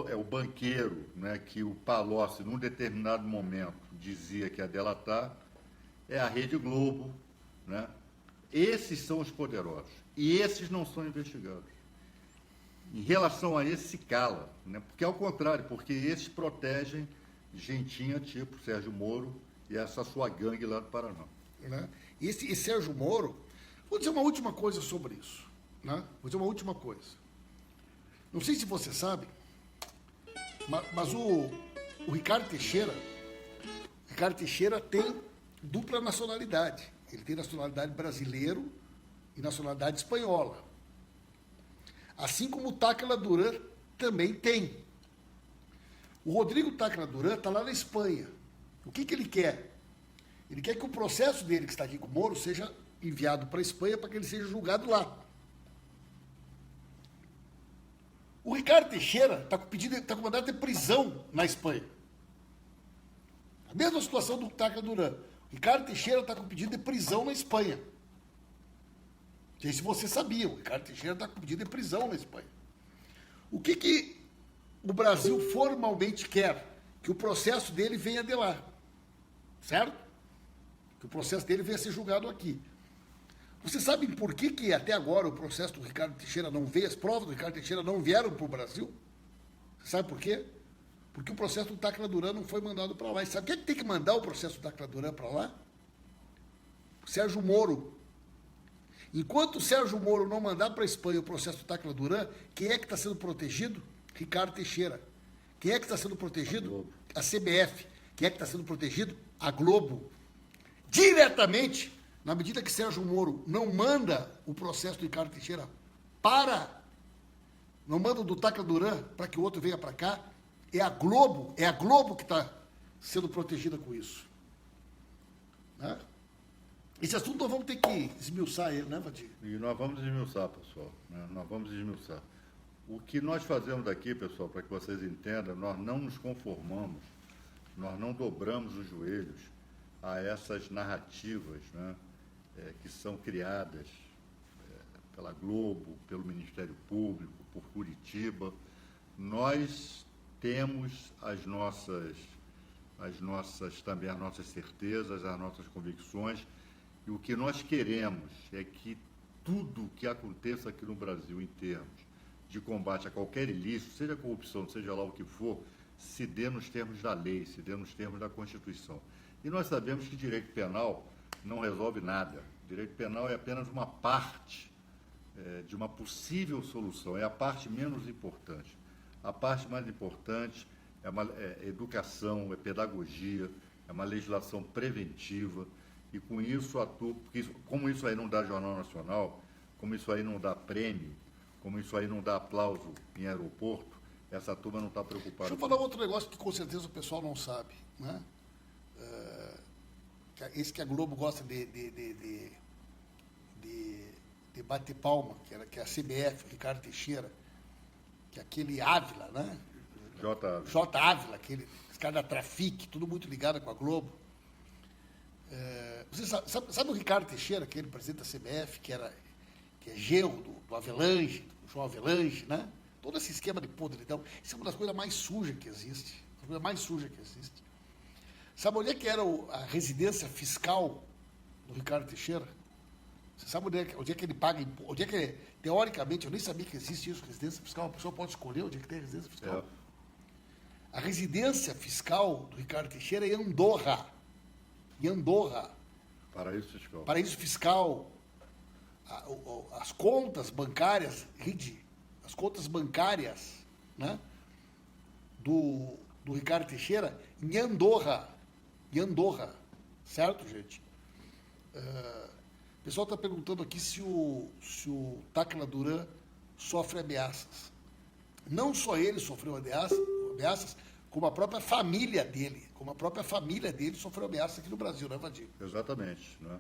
É o banqueiro, né, que o Palocci, num determinado momento, dizia que ia delatar. É a Rede Globo, né? Esses são os poderosos. E esses não são investigados. Em relação a esse, se cala. Né? Porque, ao contrário, porque esses protegem gentinha tipo Sérgio Moro e essa sua gangue lá do Paraná. Né? Esse Sérgio Moro... Vou dizer uma última coisa sobre isso. Né? Vou dizer uma última coisa. Não sei se você sabe, mas o Ricardo Teixeira tem dupla nacionalidade. Ele tem nacionalidade brasileira e nacionalidade espanhola. Assim como o Tacla Duran também tem. O Rodrigo Tacla Duran está lá na Espanha. O que ele quer? Ele quer que o processo dele, que está aqui com o Moro, seja enviado para a Espanha para que ele seja julgado lá. O Ricardo Teixeira está com mandado de prisão na Espanha. A mesma situação do Tacla Duran. Ricardo Teixeira está com pedido de prisão na Espanha. Não sei se você sabia, o Ricardo Teixeira está com pedido de prisão na Espanha. O que o Brasil formalmente quer? Que o processo dele venha de lá. Certo? Que o processo dele venha ser julgado aqui. Vocês sabem por que até agora o processo do Ricardo Teixeira não veio, as provas do Ricardo Teixeira não vieram para o Brasil? Você sabe por quê? Porque o processo do Tacla Duran não foi mandado para lá. E sabe quem é que tem que mandar o processo do Tacla Duran para lá? O Sérgio Moro. Enquanto o Sérgio Moro não mandar para a Espanha o processo do Tacla Duran, quem é que está sendo protegido? Ricardo Teixeira. Quem é que está sendo protegido? A CBF. Quem é que está sendo protegido? A Globo. Diretamente, na medida que Sérgio Moro não manda o processo do Ricardo Teixeira não manda o do Tacla Duran para que o outro venha para cá, é a Globo que está sendo protegida com isso. Né? Esse assunto nós vamos ter que esmiuçar ele, né, Vadir? E nós vamos esmiuçar, pessoal. Né? Nós vamos esmiuçar. O que nós fazemos aqui, pessoal, para que vocês entendam, nós não nos conformamos, nós não dobramos os joelhos a essas narrativas, né, que são criadas pela Globo, pelo Ministério Público, por Curitiba. Nós temos também as nossas certezas, as nossas convicções, e o que nós queremos é que tudo que aconteça aqui no Brasil em termos de combate a qualquer ilícito, seja corrupção, seja lá o que for, se dê nos termos da lei, se dê nos termos da Constituição. E nós sabemos que direito penal não resolve nada. Direito penal é apenas uma parte de uma possível solução. É a parte menos importante. A parte mais importante é educação, é pedagogia, é uma legislação preventiva, e com isso atua, porque como isso aí não dá Jornal Nacional, como isso aí não dá prêmio, como isso aí não dá aplauso em aeroporto, essa turma não está preocupada. Deixa eu falar outro negócio que com certeza o pessoal não sabe, né? Esse que a Globo gosta de bater palma, que é a CBF, Ricardo Teixeira, que é aquele Ávila, né? J. Ávila, esse cara da Trafic, tudo muito ligado com a Globo. Você sabe o Ricardo Teixeira, aquele presidente da CBF, que é genro do Avelange, do João Avelange, né? Todo esse esquema de podridão, isso é uma das coisas mais sujas que existe. A coisa mais suja que existe. Sabe onde é que era a residência fiscal do Ricardo Teixeira? Você sabe onde é que ele paga imposto? Onde é que, teoricamente, eu nem sabia que existe isso, residência fiscal. A pessoa pode escolher onde é que tem residência fiscal. A residência fiscal do Ricardo Teixeira é em Andorra. Em Andorra. Paraíso fiscal. Paraíso fiscal. As contas bancárias, as contas bancárias, né, do Ricardo Teixeira em Andorra. Em Andorra. Certo, gente? O pessoal está perguntando aqui se o Tacla Duran sofre ameaças. Não só ele sofreu ameaças, como a própria família dele. Como a própria família dele sofreu ameaças aqui no Brasil, né, Vadir? Exatamente. Né?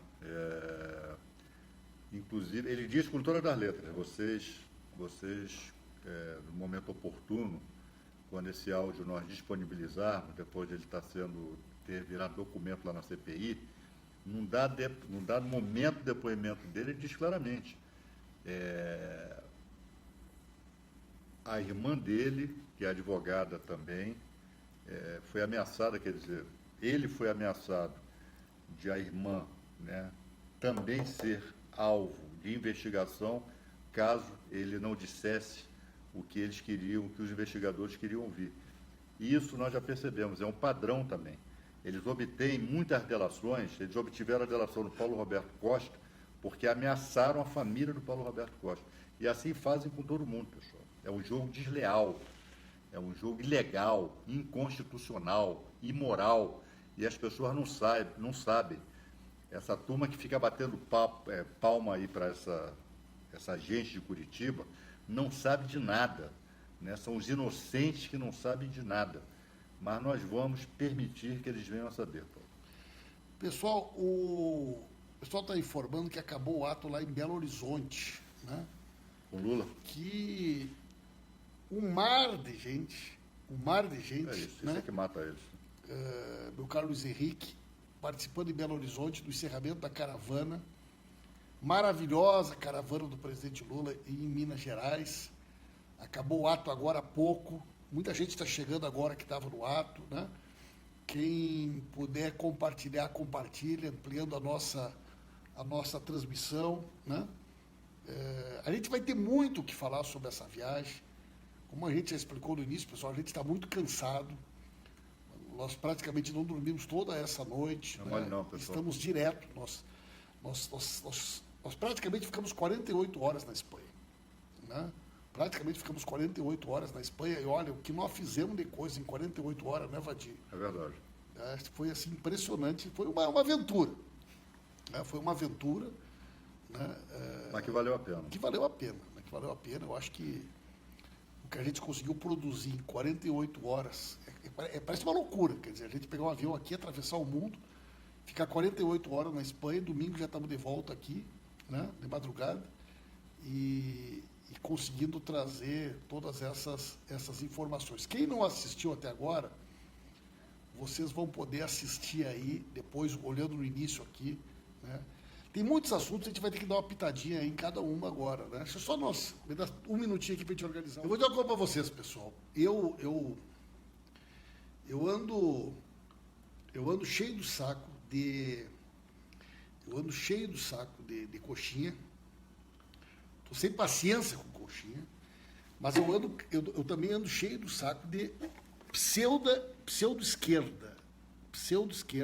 Inclusive, ele diz com todas as letras, vocês no momento oportuno, quando esse áudio nós disponibilizarmos, depois de ele ter virado documento lá na CPI, num dado momento do depoimento dele, ele diz claramente, a irmã dele, que é advogada também, foi ameaçada, quer dizer, ele foi ameaçado de a irmã, né, também ser alvo de investigação, caso ele não dissesse o que eles queriam, o que os investigadores queriam ouvir. E isso nós já percebemos, é um padrão também. Eles obtêm muitas delações, eles obtiveram a delação do Paulo Roberto Costa, porque ameaçaram a família do Paulo Roberto Costa. E assim fazem com todo mundo, pessoal. É um jogo desleal, é um jogo ilegal, inconstitucional, imoral, e as pessoas não sabem. Essa turma que fica batendo palma aí para essa gente de Curitiba, não sabe de nada, né? São os inocentes que não sabem de nada. Mas nós vamos permitir que eles venham a saber, Paulo. Pessoal, o pessoal está informando que acabou o ato lá em Belo Horizonte, né? Com Lula? Que um mar de gente, É isso, né? Isso é que mata eles. Meu caro Luiz Henrique, participando em Belo Horizonte do encerramento da caravana, maravilhosa caravana do presidente Lula em Minas Gerais. Acabou o ato agora há pouco. Muita gente está chegando agora que estava no ato, né? Quem puder compartilhar, compartilha, ampliando a nossa transmissão, né? A gente vai ter muito o que falar sobre essa viagem. Como a gente já explicou no início, pessoal, a gente está muito cansado. Nós praticamente não dormimos toda essa noite. Não, né? não, pessoal. Estamos direto. Nós praticamente ficamos 48 horas na Espanha, né? Praticamente ficamos 48 horas na Espanha, e olha, o que nós fizemos de coisa em 48 horas, né, Vadir? É verdade. Foi assim, impressionante, foi uma aventura. Né? Foi uma aventura. Né? Mas que valeu a pena. Que valeu a pena. Né? Que valeu a pena. Eu acho que o que a gente conseguiu produzir em 48 horas, parece uma loucura. Quer dizer, a gente pegar um avião aqui, atravessar o mundo, ficar 48 horas na Espanha, domingo já estamos de volta aqui, né, de madrugada, e conseguindo trazer todas essas informações. Quem não assistiu até agora, vocês vão poder assistir aí, depois, olhando no início aqui, né? Tem muitos assuntos, a gente vai ter que dar uma pitadinha aí em cada uma agora, né? Deixa só nós, me dá um minutinho aqui para a gente organizar. Eu vou dizer uma coisa para vocês, pessoal. Eu ando cheio do saco de coxinha. Estou sem paciência com coxinha, mas eu também ando cheio do saco de pseudo-esquerda.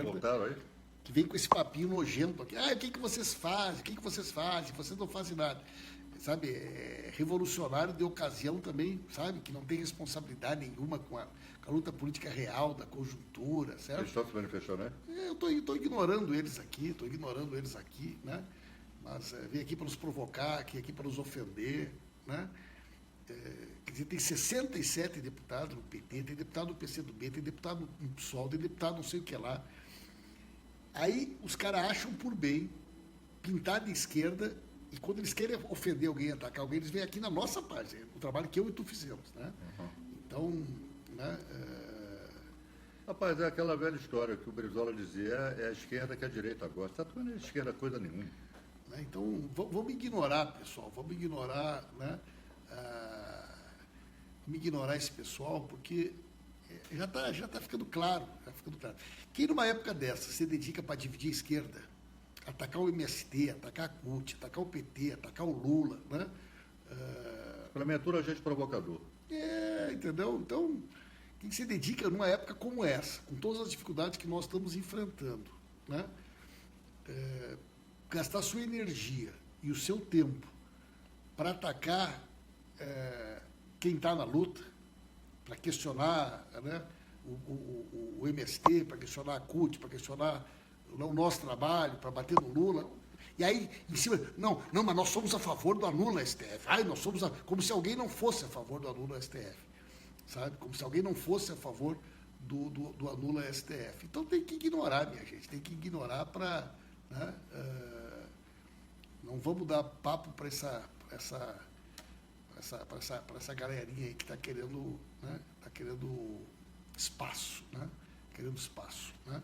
Voltaram aí? que vem com esse papinho nojento aqui. O que vocês fazem? O que vocês fazem? Vocês não fazem nada. Sabe, revolucionário de ocasião também, sabe, que não tem responsabilidade nenhuma com a luta política real, da conjuntura, certo? Eles estão se manifestando, né? Eu estou ignorando eles aqui, né? Mas vem aqui para nos provocar, aqui para nos ofender, né? Quer dizer, tem 67 deputados no PT, tem deputado do PCdoB, tem deputado no PSOL, tem deputado não sei o que lá. Aí os caras acham por bem pintar de esquerda, e quando eles querem ofender alguém, atacar alguém, eles vêm aqui na nossa página, o trabalho que eu e tu fizemos, né? Uhum. Então, né? Rapaz, é aquela velha história que o Brizola dizia, é a esquerda que a direita gosta. Está não é esquerda coisa nenhuma. Então, vamos ignorar, pessoal, vamos ignorar, né? Vamos ignorar esse pessoal, porque já tá ficando claro, Quem numa época dessa se dedica para dividir a esquerda, atacar o MST, atacar a CUT, atacar o PT, atacar o Lula, né? Implementura agente provocador. Entendeu? Então, quem se dedica numa época como essa, com todas as dificuldades que nós estamos enfrentando, né? Gastar sua energia e o seu tempo para atacar quem está na luta, para questionar, né, o MST, para questionar a CUT, para questionar o nosso trabalho, para bater no Lula. E aí, em cima, não, mas nós somos a favor do anula STF. Nós somos como se alguém não fosse a favor do anula STF. Sabe? Como se alguém não fosse a favor do anula STF. Então tem que ignorar, minha gente. Tem que ignorar para... Né, não vamos dar papo para essa galerinha aí que está querendo, né, espaço, né? Querendo espaço, né?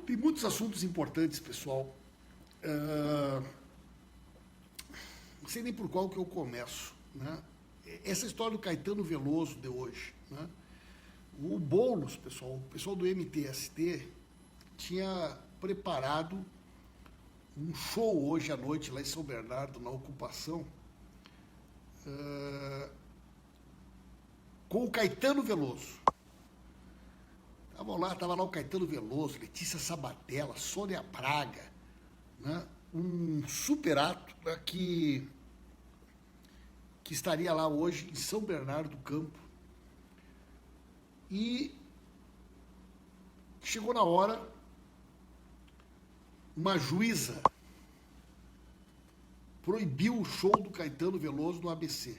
Tem muitos assuntos importantes, pessoal. Não sei nem por qual que eu começo, né? Essa história do Caetano Veloso de hoje, né? O Boulos, pessoal, o pessoal do MTST tinha preparado um show hoje à noite lá em São Bernardo, na Ocupação, com o Caetano Veloso. Estava lá o Caetano Veloso, Letícia Sabatella, Sônia Braga, né? Um super ato, né, que estaria lá hoje em São Bernardo do Campo. E chegou na hora, uma juíza proibiu o show do Caetano Veloso no ABC.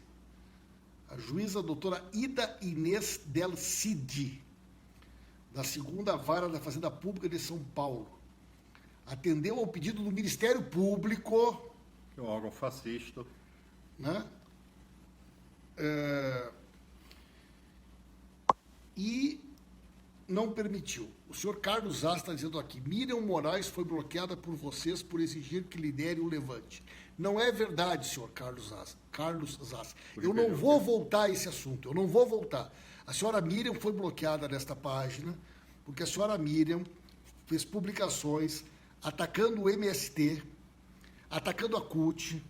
A juíza doutora Ida Inês Del Cid, da 2ª Vara da Fazenda Pública de São Paulo, atendeu ao pedido do Ministério Público, que é um órgão fascista, né? E não permitiu. O senhor Carlos Zas está dizendo aqui, Miriam Moraes foi bloqueada por vocês por exigir que lidere o levante. Não é verdade, senhor Carlos Zas. Eu não vou voltar a esse assunto, eu não vou voltar. A senhora Miriam foi bloqueada nesta página, porque a senhora Miriam fez publicações atacando o MST, atacando a CUT,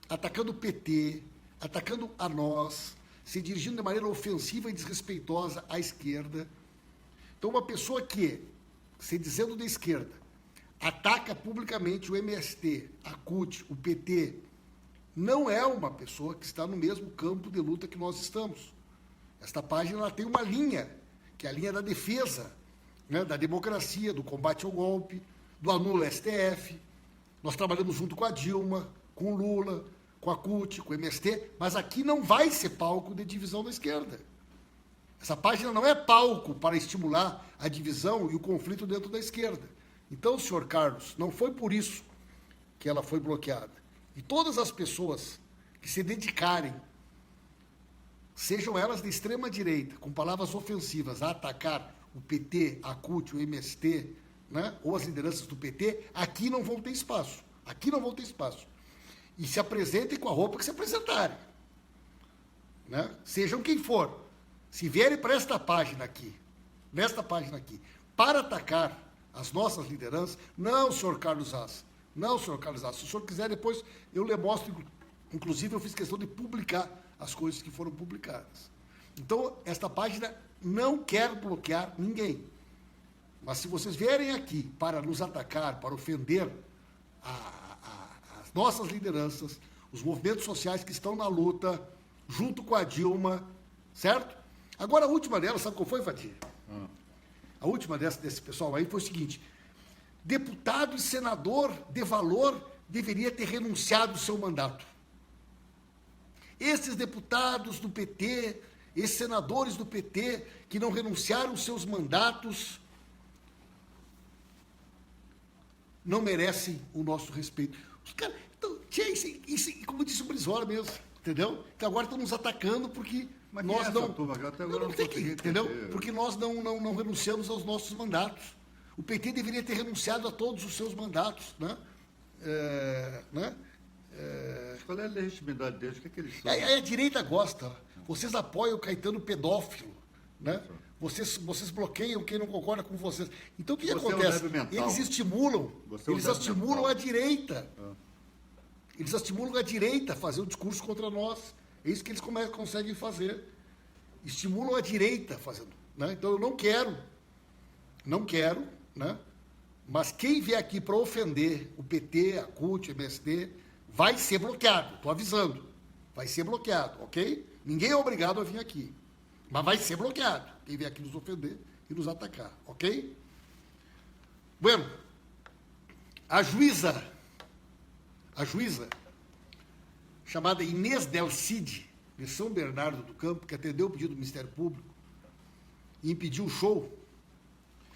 atacando o PT, atacando a nós, se dirigindo de maneira ofensiva e desrespeitosa à esquerda. Então, uma pessoa que, se dizendo da esquerda, ataca publicamente o MST, a CUT, o PT, não é uma pessoa que está no mesmo campo de luta que nós estamos. Esta página ela tem uma linha, que é a linha da defesa, né, da democracia, do combate ao golpe, do anula STF. Nós trabalhamos junto com a Dilma, com o Lula, com a CUT, com o MST, mas aqui não vai ser palco de divisão da esquerda. Essa página não é palco para estimular a divisão e o conflito dentro da esquerda. Então, senhor Carlos, não foi por isso que ela foi bloqueada. E todas as pessoas que se dedicarem, sejam elas de extrema direita, com palavras ofensivas, a atacar o PT, a CUT, o MST, né, ou as lideranças do PT, aqui não vão ter espaço. Aqui não vão ter espaço. E se apresentem com a roupa que se apresentarem. Né? Sejam quem for. Se vierem para esta página aqui, nesta página aqui, para atacar as nossas lideranças, não, senhor Carlos Zas. Não, senhor Carlos Zas. Se o senhor quiser, depois eu lhe mostro. Inclusive, eu fiz questão de publicar as coisas que foram publicadas. Então, esta página não quer bloquear ninguém. Mas se vocês vierem aqui para nos atacar, para ofender as nossas lideranças, os movimentos sociais que estão na luta, junto com a Dilma, certo? Agora, a última delas, sabe qual foi, Fatih? A última desse pessoal aí foi o seguinte: deputado e senador de valor deveria ter renunciado ao seu mandato. Esses deputados do PT, esses senadores do PT que não renunciaram aos seus mandatos, não merecem o nosso respeito. Os caras, então, como disse o Brizola mesmo, entendeu? Que agora estão nos atacando porque Mas nós quem é não... essa turma? Até agora não não tem que, consegui entendeu? entender. Porque nós não renunciamos aos nossos mandatos. O PT deveria ter renunciado a todos os seus mandatos, né? Qual é a legitimidade deles? O que é que eles são? A direita gosta. Vocês apoiam o Caetano pedófilo, né? Vocês bloqueiam quem não concorda com vocês. Então o que Você é um acontece? débil mental. Eles estimulam, Você é um eles débil estimulam mental. a direita. Eles estimulam a direita a fazer o discurso contra nós. É isso que eles conseguem fazer. Estimulam a direita fazendo. Né? Então eu não quero, né? Mas quem vier aqui para ofender o PT, a CUT, o MST, vai ser bloqueado. Estou avisando. Vai ser bloqueado, ok? Ninguém é obrigado a vir aqui. Mas vai ser bloqueado. Quem vier aqui nos ofender e nos atacar, ok? Bueno, a juíza chamada Inês Del Cid, de São Bernardo do Campo, que atendeu o pedido do Ministério Público e impediu o show,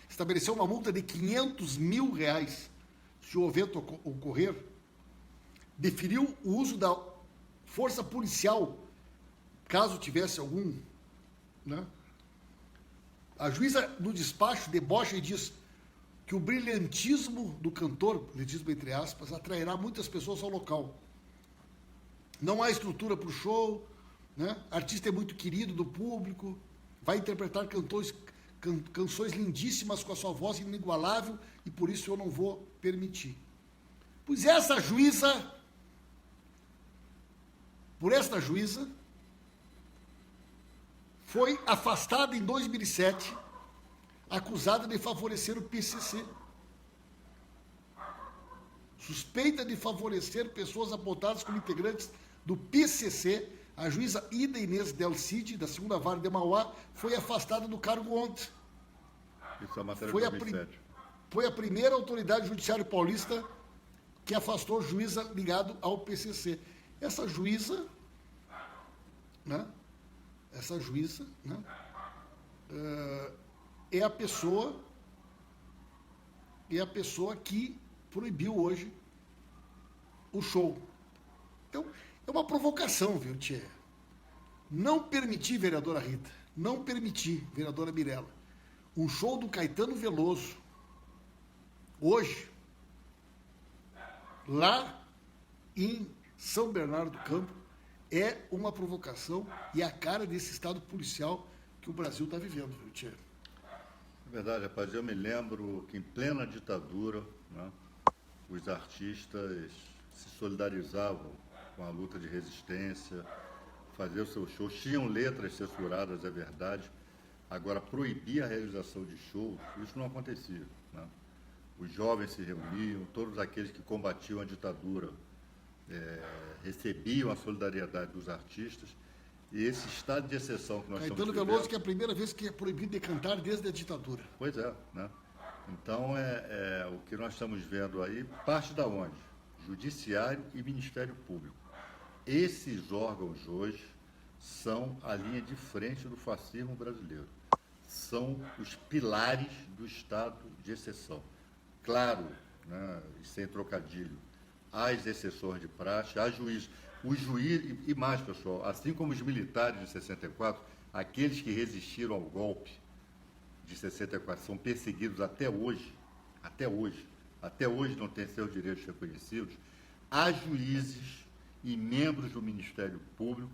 estabeleceu uma multa de R$500 mil se o evento ocorrer, deferiu o uso da força policial, caso tivesse algum, né? A juíza, no despacho, debocha e diz que o brilhantismo do cantor, brilhantismo entre aspas, atrairá muitas pessoas ao local. Não há estrutura para o show, né? O artista é muito querido do público, vai interpretar canções lindíssimas com a sua voz inigualável e por isso eu não vou permitir. Pois essa juíza, por esta juíza, foi afastada em 2007, acusada de favorecer o PCC. Suspeita de favorecer pessoas apontadas como integrantes do PCC, a juíza Ida Inês Del Cid, da 2ª Vara de Mauá, foi afastada do cargo ontem. Isso é matéria Foi de a 2007. Foi a primeira autoridade judiciária paulista que afastou juíza ligado ao PCC. Essa juíza, né? É a pessoa que proibiu hoje o show. Então, é uma provocação, viu, Tchê? Não permitir, vereadora Rita, não permitir, vereadora Mirella, um show do Caetano Veloso, hoje, lá em São Bernardo do Campo, é uma provocação e a cara desse estado policial que o Brasil está vivendo, viu, Tchê? É verdade, rapaz. Eu me lembro que em plena ditadura, né, os artistas se solidarizavam com a luta de resistência, faziam seus shows, tinham letras censuradas, é verdade. Agora, proibir a realização de shows, isso não acontecia, né? Os jovens se reuniam, todos aqueles que combatiam a ditadura recebiam a solidariedade dos artistas, e esse estado de exceção que nós Caetano estamos Veloso, vivendo... que é a primeira vez que é proibido de cantar desde a ditadura. Pois é, né? Então, o que nós estamos vendo aí parte da onde? Judiciário e Ministério Público. Esses órgãos hoje são a linha de frente do fascismo brasileiro. São os pilares do estado de exceção. Claro, né, sem trocadilho, há as exceções de praxe, há juízes. Os juízes, e mais, pessoal, assim como os militares de 64, aqueles que resistiram ao golpe de 64 são perseguidos até hoje não têm seus direitos reconhecidos, há juízes e membros do Ministério Público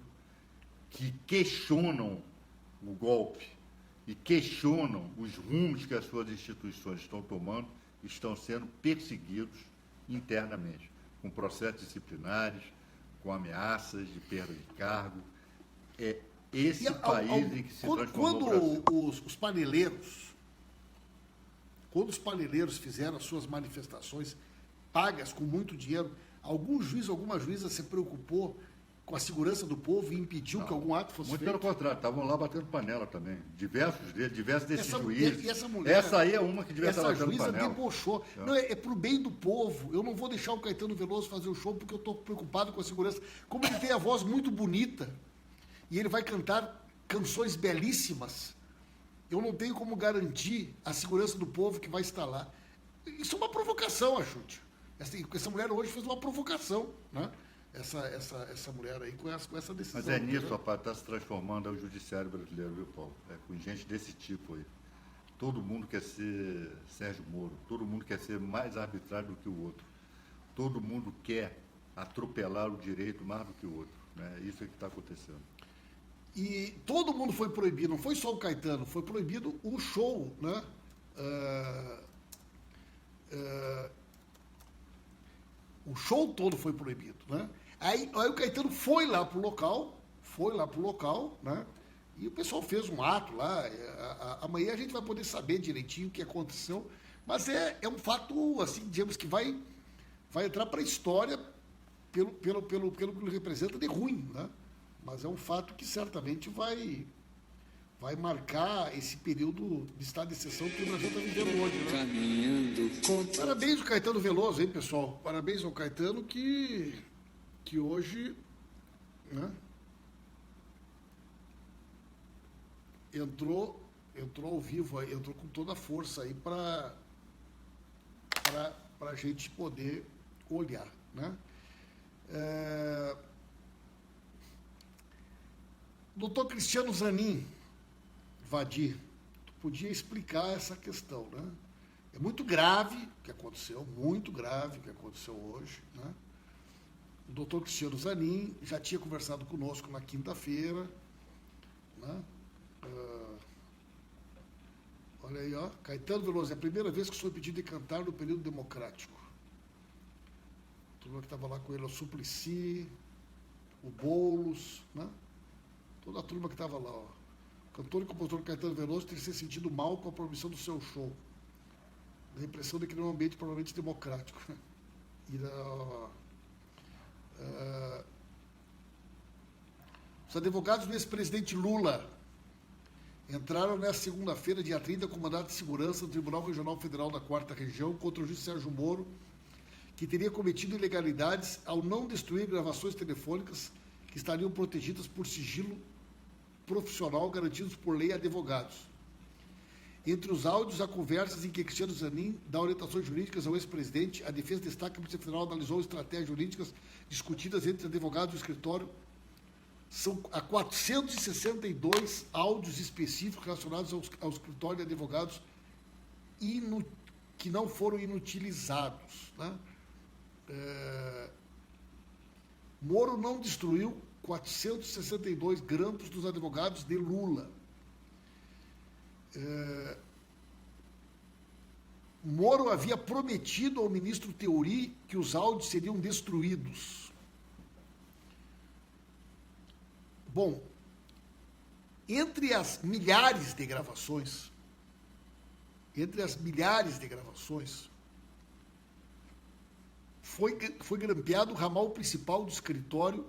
que questionam o golpe e questionam os rumos que as suas instituições estão tomando, estão sendo perseguidos internamente, com processos disciplinares, com ameaças de perda de cargo. É esse país em que se transformou o Brasil. Quando os paneleiros quando os paneleiros fizeram as suas manifestações pagas com muito dinheiro, algum juiz, alguma juíza se preocupou com a segurança do povo e impediu que algum ato fosse Muito feito? pelo contrário, estavam lá batendo panela também. Diversos desses juízes. E essa mulher, essa aí é uma que devia estar essa batendo juíza panela. debochou. Não, é pro bem do povo. Eu não vou deixar o Caetano Veloso fazer o show porque eu estou preocupado com a segurança. Como ele tem a voz muito bonita e ele vai cantar canções belíssimas, eu não tenho como garantir a segurança do povo que vai estar lá. Isso é uma provocação, Axute. Essa mulher hoje fez uma provocação, né? Essa mulher aí com essa decisão. Mas é nisso, rapaz, está se transformando o judiciário brasileiro, viu, Paulo? É com gente desse tipo aí. Todo mundo quer ser Sérgio Moro, todo mundo quer ser mais arbitrário do que o outro. Todo mundo quer atropelar o direito mais do que o outro. Né? Isso é que está acontecendo. E todo mundo foi proibido, não foi só o Caetano, foi proibido o show, né? O show todo foi proibido, né? Aí o Caetano foi lá pro local, né? E o pessoal fez um ato lá. Amanhã a gente vai poder saber direitinho o que aconteceu, mas é um fato, assim, digamos que vai entrar para a história pelo que ele representa de ruim, né? Mas é um fato que certamente vai marcar esse período de estado de exceção que o Brasil está vivendo hoje, né? Parabéns ao Caetano Veloso, hein, pessoal? Parabéns ao Caetano que hoje, né, entrou ao vivo, aí, entrou com toda a força aí para a gente poder olhar, né? Doutor Cristiano Zanin, Vadir, tu podia explicar essa questão, né? É muito grave o que aconteceu, muito grave o que aconteceu hoje, né? O doutor Cristiano Zanin já tinha conversado conosco na quinta-feira, né? Olha aí, ó, Caetano Veloso, é a primeira vez que sou pedido de cantar no período democrático. A turma que estava lá com ele, o Suplicy, o Boulos, né? Toda a turma que estava lá, ó. O cantor e compositor Caetano Veloso ter se sentido mal com a proibição do seu show. Da impressão de que não é um ambiente provavelmente democrático. E os advogados do ex-presidente Lula entraram nesta segunda-feira, dia 30, com mandato de segurança do Tribunal Regional Federal da 4ª Região contra o juiz Sérgio Moro, que teria cometido ilegalidades ao não destruir gravações telefônicas que estariam protegidas por sigilo profissional garantidos por lei a advogados. Entre os áudios, há conversas em que Cristiano Zanin dá orientações jurídicas ao ex-presidente. A defesa destaca que a Polícia Federal analisou estratégias jurídicas discutidas entre advogados do escritório. São 462 áudios específicos relacionados ao escritório de advogados que não foram inutilizados, né? Moro não destruiu 462 grampos dos advogados de Lula. Moro havia prometido ao ministro Teori que os áudios seriam destruídos. Bom, entre as milhares de gravações, foi grampeado o ramal principal do escritório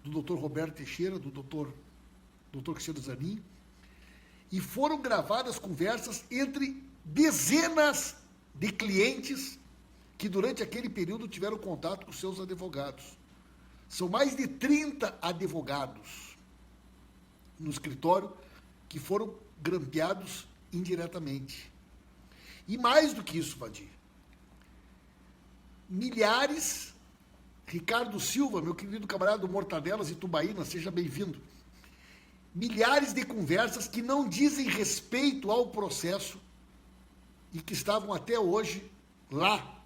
do Dr. Roberto Teixeira, do Dr. Cristiano Zanin, e foram gravadas conversas entre dezenas de clientes que durante aquele período tiveram contato com seus advogados. São mais de 30 advogados no escritório que foram grampeados indiretamente. E mais do que isso, Vadir, milhares, Ricardo Silva, meu querido camarada do Mortadelas e Tubaína, seja bem-vindo, milhares de conversas que não dizem respeito ao processo e que estavam até hoje lá,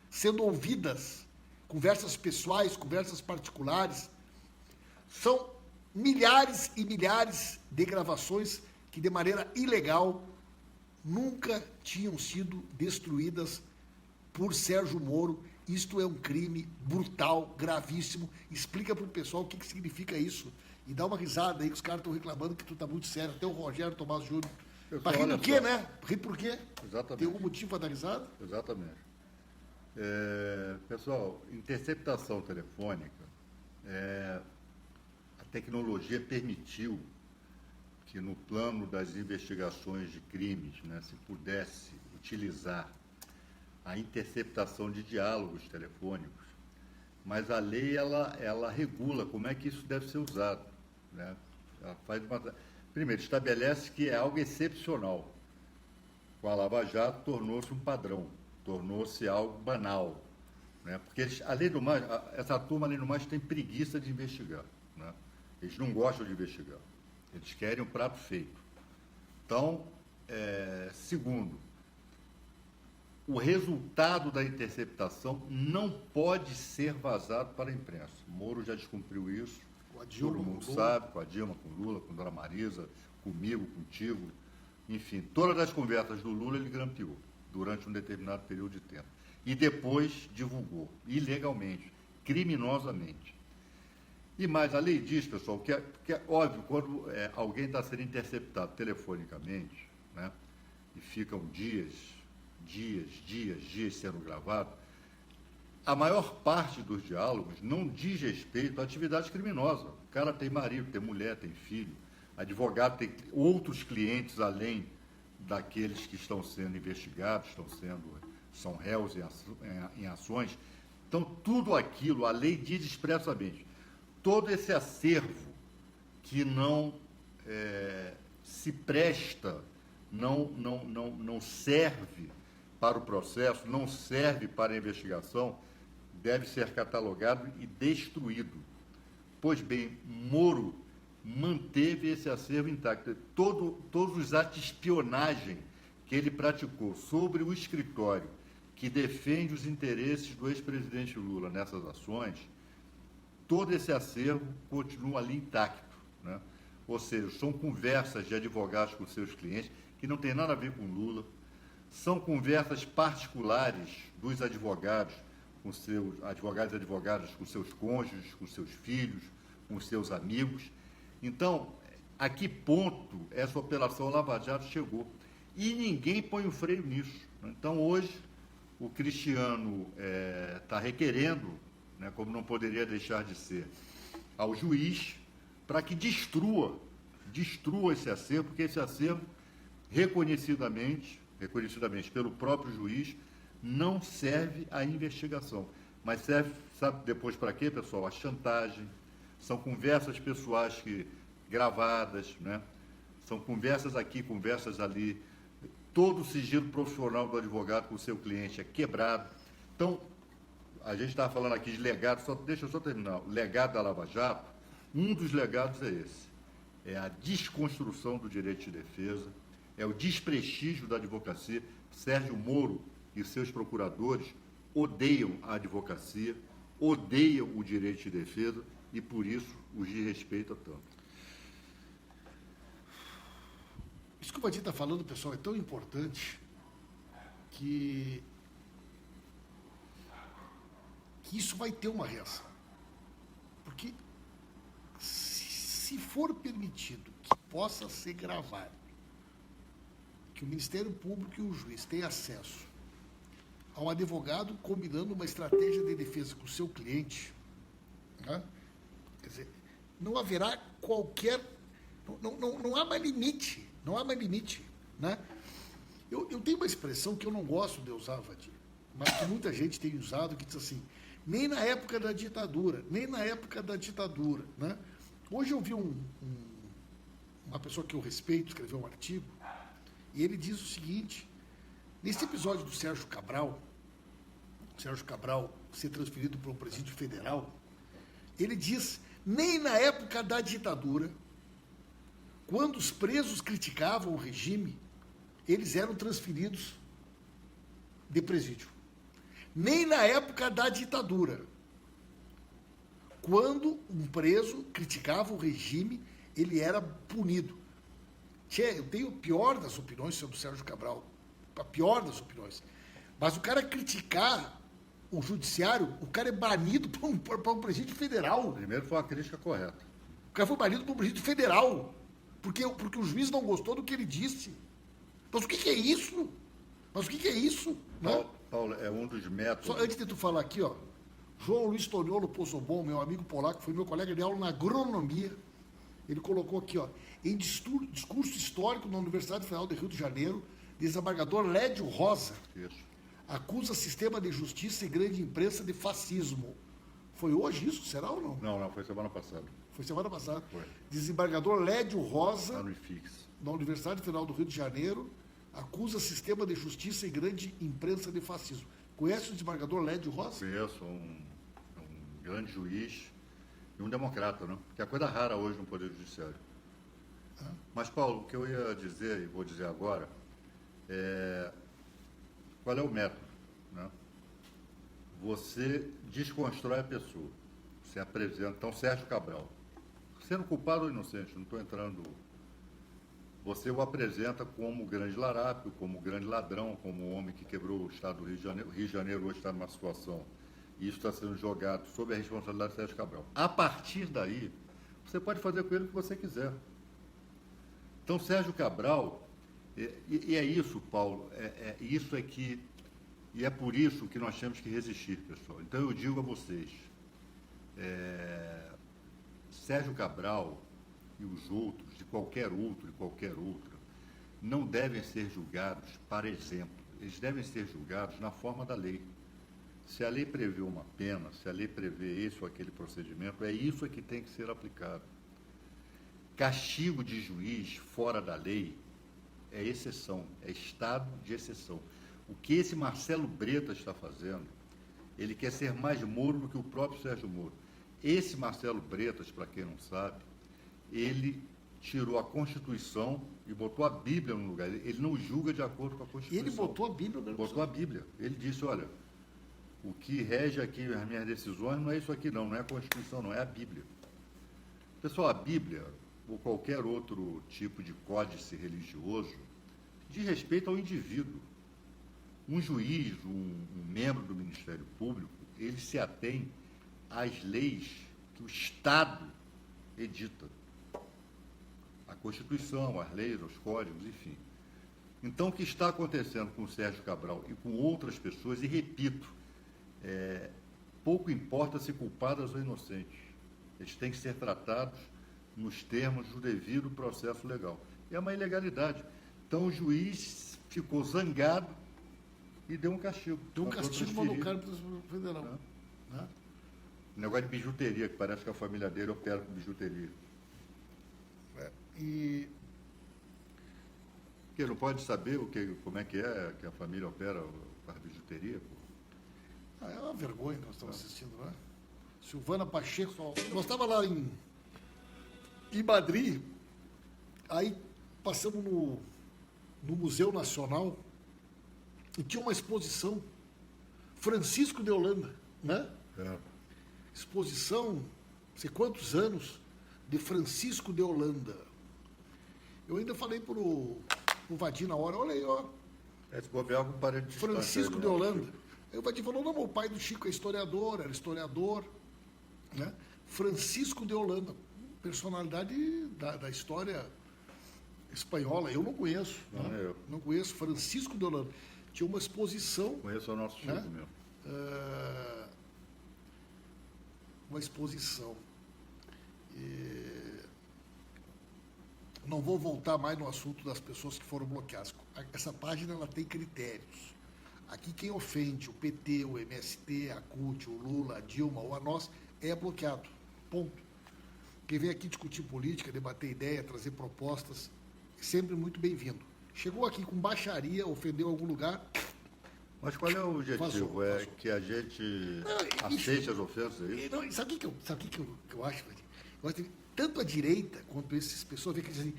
sendo ouvidas, conversas pessoais, conversas particulares. São milhares e milhares de gravações que, de maneira ilegal, nunca tinham sido destruídas por Sérgio Moro. Isto é um crime brutal, gravíssimo. Explica para o pessoal o que significa isso. E dá uma risada aí, que os caras estão reclamando que tu tá muito sério. Até o Rogério Tomás Júnior Pessoal, Mas rir olha do quê, só. né? Rir por quê? Exatamente. Tem algum motivo para dar risada? Exatamente. Pessoal, interceptação telefônica, a tecnologia permitiu que no plano das investigações de crimes, né, se pudesse utilizar a interceptação de diálogos telefônicos, mas a lei ela regula como é que isso deve ser usado, né? Ela faz primeiro, estabelece que é algo excepcional. Com a Lava Jato tornou-se um padrão, tornou-se algo banal, né? Porque eles, além do mais, essa turma, além do mais, tem preguiça de investigar, né? Eles não gostam de investigar, eles querem um prato feito. Então, segundo, o resultado da interceptação não pode ser vazado para a imprensa. Moro já descumpriu isso, Com a Dilma, todo mundo com Lula. sabe, com a Dilma, com Lula, com a Dona Marisa, comigo, contigo. Enfim, todas as conversas do Lula ele grampeou durante um determinado período de tempo. E depois divulgou, ilegalmente, criminosamente. E mais, a lei diz, pessoal, que é óbvio, quando alguém está sendo interceptado telefonicamente, né, e ficam dias sendo gravado, a maior parte dos diálogos não diz respeito à atividade criminosa. O cara tem marido, tem mulher, tem filho, advogado tem outros clientes além daqueles que estão sendo investigados, são réus em ações. Então, tudo aquilo, a lei diz expressamente, todo esse acervo que não se presta, não serve para o processo, não serve para a investigação, deve ser catalogado e destruído. Pois bem, Moro manteve esse acervo intacto. Todos os atos de espionagem que ele praticou sobre o escritório que defende os interesses do ex-presidente Lula nessas ações, todo esse acervo continua ali intacto, né? Ou seja, são conversas de advogados com seus clientes que não tem nada a ver com Lula, são conversas particulares dos advogados com seus advogados e advogadas, com seus cônjuges, com seus filhos, com seus amigos. Então, a que ponto essa operação Lava Jato chegou? E ninguém põe o freio nisso. Então, hoje, o Cristiano está requerendo, né, como não poderia deixar de ser, ao juiz para que destrua esse acervo, porque esse acervo, reconhecidamente pelo próprio juiz, não serve à investigação, mas serve, sabe depois para quê, pessoal? A chantagem, são conversas pessoais gravadas, né? São conversas aqui, conversas ali, todo o sigilo profissional do advogado com o seu cliente é quebrado. Então, a gente estava falando aqui de legado, deixa eu só terminar, o legado da Lava Jato, um dos legados é esse, é a desconstrução do direito de defesa, é o desprestígio da advocacia. Sérgio Moro e seus procuradores odeiam a advocacia, odeiam o direito de defesa e, por isso, os desrespeita tanto. Isso que o Vadir está falando, pessoal, é tão importante que isso vai ter uma reação. Porque se for permitido que possa ser gravado, que o Ministério Público e o juiz tenham acesso a um advogado combinando uma estratégia de defesa com o seu cliente, né? Quer dizer, não haverá qualquer... Não há mais limite. Não há mais limite, né? Eu tenho uma expressão que eu não gosto de usar, Vadir, mas que muita gente tem usado, que diz assim, nem na época da ditadura, né? Hoje eu vi uma pessoa que eu respeito, escreveu um artigo, e ele diz o seguinte, nesse episódio do Sérgio Cabral ser transferido para o presídio federal, ele diz, nem na época da ditadura, quando os presos criticavam o regime, eles eram transferidos de presídio. Nem na época da ditadura, quando um preso criticava o regime, ele era punido. Eu tenho a pior das opiniões sobre o Sérgio Cabral, a pior das opiniões. Mas o cara criticar o judiciário, o cara é banido para um presídio federal. Primeiro foi uma crítica correta. O cara foi banido para um presídio federal, porque o juiz não gostou do que ele disse. Mas o que é isso? Mas o que é isso? Né? Paulo, é um dos métodos. Só antes de tu falar aqui, ó, João Luiz Toniolo Pozzobon, meu amigo polaco, foi meu colega de aula na agronomia. Ele colocou aqui, ó, em discurso histórico na Universidade Federal do Rio de Janeiro, desembargador Lédio Rosa Isso. acusa sistema de justiça e grande imprensa de fascismo. Foi hoje isso? Será ou não? Não, foi semana passada. Foi semana passada. Foi. Desembargador Lédio Rosa, Lá no IFIX. na Universidade Federal do Rio de Janeiro, acusa sistema de justiça e grande imprensa de fascismo. Conhece o desembargador Lédio Rosa? Conheço um grande juiz e um democrata, né? Que é coisa rara hoje no Poder Judiciário. Mas, Paulo, o que eu ia dizer, e vou dizer agora, qual é o método? Né? Você desconstrói a pessoa. Você apresenta. Então, Sérgio Cabral. Sendo culpado ou inocente, não estou entrando. Você o apresenta como o grande larápio, como o grande ladrão, como o homem que quebrou o Estado do Rio de Janeiro. O Rio de Janeiro hoje está numa situação, e isso está sendo jogado sob a responsabilidade de Sérgio Cabral. A partir daí, você pode fazer com ele o que você quiser. Então, Sérgio Cabral, e é isso, Paulo, isso que, e é por isso que nós temos que resistir, pessoal. Então, eu digo a vocês, Sérgio Cabral e os outros, de qualquer outra, não devem ser julgados para exemplo. Eles devem ser julgados na forma da lei. Se a lei prevê uma pena, se a lei prevê esse ou aquele procedimento, é isso que tem que ser aplicado. Castigo de juiz fora da lei é exceção, é estado de exceção. O que esse Marcelo Bretas está fazendo, ele quer ser mais Moro do que o próprio Sérgio Moro. Esse Marcelo Bretas, para quem não sabe, ele tirou a Constituição e botou a Bíblia no lugar. Ele não julga de acordo com a Constituição. Ele botou a Bíblia mesmo. Botou a Bíblia. Ele disse, olha, o que rege aqui as minhas decisões não é isso aqui não é a Constituição, não, é a Bíblia. Pessoal, a Bíblia, ou qualquer outro tipo de códice religioso, diz respeito ao indivíduo. Um juiz, um membro do Ministério Público, ele se atém às leis que o Estado edita. A Constituição, as leis, os códigos, enfim. Então, o que está acontecendo com o Sérgio Cabral e com outras pessoas, e repito, pouco importa se culpadas ou inocentes. Eles têm que ser tratados nos termos do devido processo legal. É uma ilegalidade. Então, o juiz ficou zangado e deu um castigo. Deu um castigo, mandou o cara para o federal. Né? Negócio de bijuteria, que parece que a família dele opera com bijuteria. E Porque não pode saber como é que a família opera com a bijuteria? Pô. é uma vergonha que nós estamos assistindo, né? Silvana Pacheco, nós estávamos lá em Madrid, aí passamos no Museu Nacional e tinha uma exposição Francisco de Holanda, né? Exposição, não sei quantos anos, de Francisco de Holanda. Eu ainda falei pro Vadir na hora, olha aí, ó, Se bobear algum parente distante, Francisco aí, de né? Holanda. Aí o Vadir falou, não, o pai do Chico é historiador, era historiador, né? Francisco de Holanda, personalidade da história espanhola, eu não conheço. Não, né? eu. Não conheço, Francisco de Holanda. Tinha uma exposição, Conheço o nosso Chico né? mesmo. Uma exposição. Não vou voltar mais no assunto das pessoas que foram bloqueadas. Essa página ela tem critérios. Aqui quem ofende o PT, o MST, a CUT, o Lula, a Dilma ou a nós é bloqueado. Ponto. Quem vem aqui discutir política, debater ideia, trazer propostas, é sempre muito bem-vindo. Chegou aqui com baixaria, ofendeu algum lugar, Mas qual é o objetivo? Vazou. Que a gente Não, aceite as ofensas, é isso? Não, sabe o que eu acho, Vadir? Eu acho que tanto a direita quanto essas pessoas veem que dizem,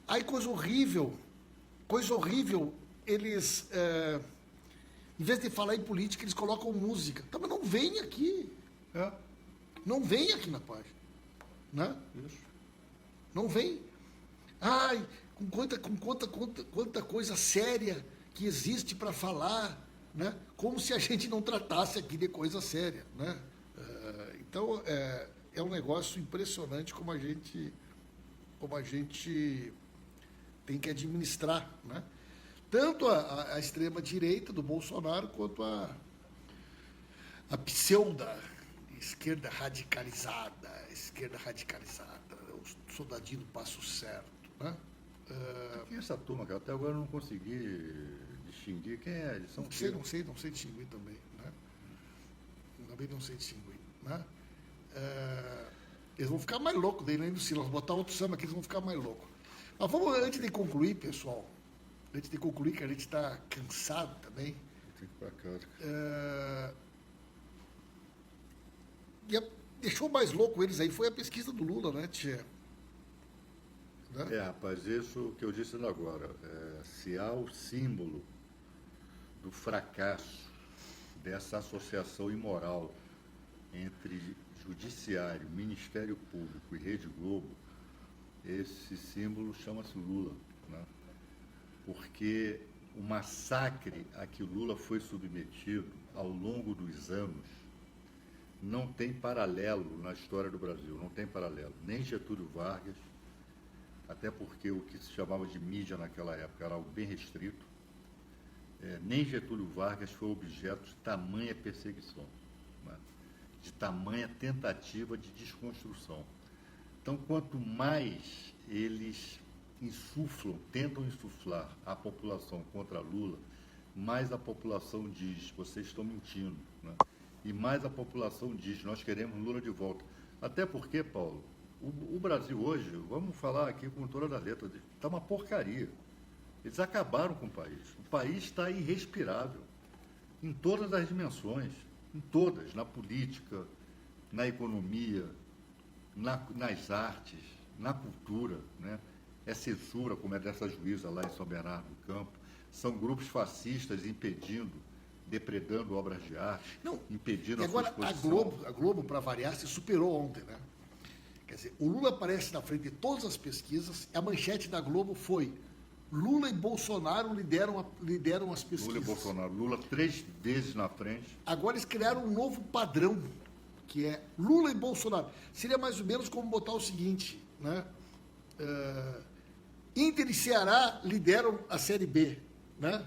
ai, coisa horrível, eles, em vez de falar em política, eles colocam música. Tá, mas não vem aqui. Não vem aqui na página. Né? Isso. Não vem. Ai, com quanta coisa séria que existe para falar, né? Como se a gente não tratasse aqui de coisa séria, né? Então, é um negócio impressionante como a gente tem que administrar, né? tanto a extrema-direita do Bolsonaro quanto a pseuda esquerda radicalizada, o soldadinho do passo certo. Né? Quem é essa turma, cara? Até agora eu não consegui distinguir quem é. Eles são Não sei distinguir também. Né? Também não sei distinguir. Né? Eles vão ficar mais loucos daí, né? Se nós botar outro samba aqui, eles vão ficar mais loucos. Mas vamos, antes de concluir, pessoal, que a gente está cansado também. Tem que ir pra casa. Deixou mais louco eles aí foi a pesquisa do Lula, né, tia? Né? Rapaz, isso que eu disse ainda agora. Se há o símbolo do fracasso dessa associação imoral entre Judiciário, Ministério Público e Rede Globo, esse símbolo chama-se Lula, né? Porque o massacre a que Lula foi submetido ao longo dos anos não tem paralelo na história do Brasil, não tem paralelo. Nem Getúlio Vargas, até porque o que se chamava de mídia naquela época era algo bem restrito, nem Getúlio Vargas foi objeto de tamanha perseguição, né? De tamanha tentativa de desconstrução. Então, quanto mais eles tentam insuflar a população contra Lula, mais a população diz, vocês estão mentindo, né? E mais a população diz, nós queremos Lula de volta. Até porque, Paulo, o Brasil hoje, vamos falar aqui com toda a letra, está uma porcaria. Eles acabaram com o país. O país está irrespirável, em todas as dimensões, em todas, na política, na economia, nas artes, na cultura, né? É censura, como é dessa juíza lá em São Bernardo do Campo. São grupos fascistas depredando obras de arte, impedindo a sua exposição. Agora, a Globo, para variar, se superou ontem, né? Quer dizer, o Lula aparece na frente de todas as pesquisas, a manchete da Globo foi: Lula e Bolsonaro lideram as pesquisas. Lula e Bolsonaro. Lula 3 vezes na frente. Agora eles criaram um novo padrão, que é Lula e Bolsonaro. Seria mais ou menos como botar o seguinte, né? Inter e Ceará lideram a Série B, né?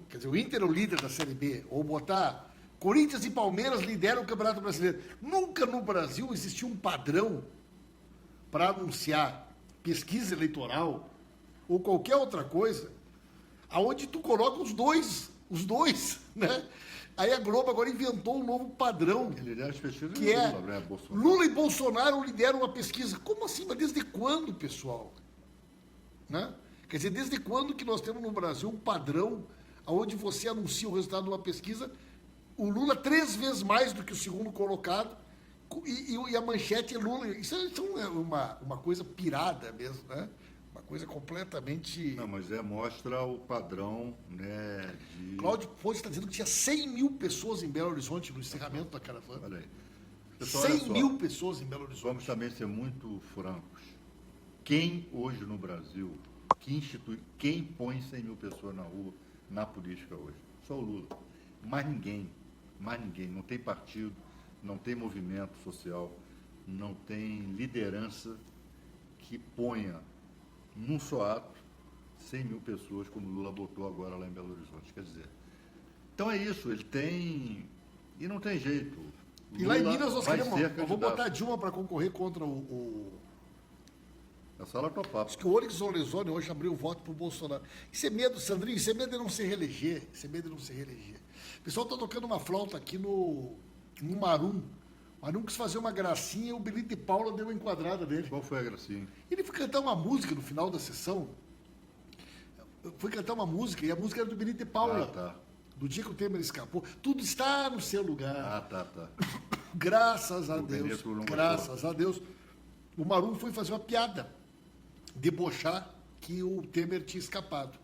Quer dizer, o Inter é o líder da Série B, ou botar Corinthians e Palmeiras lideram o Campeonato Brasileiro. Nunca no Brasil existiu um padrão para anunciar pesquisa eleitoral ou qualquer outra coisa, aonde tu coloca os dois, né? Aí a Globo agora inventou um novo padrão, que é Lula e Bolsonaro lideram a pesquisa. Como assim? Mas desde quando, pessoal? Né? Quer dizer, desde quando que nós temos no Brasil um padrão onde você anuncia o resultado de uma pesquisa, o Lula 3 vezes mais do que o segundo colocado, e a manchete é Lula. Isso é uma coisa pirada mesmo, né? Uma coisa completamente... Não, mas mostra o padrão, né, de... Cláudio Pontes está dizendo que tinha 100 mil pessoas em Belo Horizonte no encerramento da caravana. Olha aí. 100 mil pessoas em Belo Horizonte. Vamos também ser muito francos. Quem hoje no Brasil, quem põe 100 mil pessoas na rua, na política hoje? Só o Lula. Mais ninguém. Não tem partido, não tem movimento social, não tem liderança que ponha num só ato 100 mil pessoas, como o Lula botou agora lá em Belo Horizonte. Quer dizer, então é isso, ele tem... E não tem jeito. E lá em Minas nós queremos... Eu vou botar a Dilma para concorrer contra o... A sala topava. Acho que o Onyx Lorenzoni hoje abriu o voto para o Bolsonaro. Isso é medo, Sandrinho, isso é medo de não se reeleger. O pessoal está tocando uma flauta aqui no Marum. O Marum quis fazer uma gracinha e o Benito de Paula deu uma enquadrada nele. Qual foi a gracinha? Ele foi cantar uma música no final da sessão. Foi cantar uma música, e a música era do Benito de Paula. Tá. Do dia que o Temer escapou. Tudo está no seu lugar. Tá. Graças a Deus. Graças a Deus. O Marum foi fazer uma piada, debochar que o Temer tinha escapado.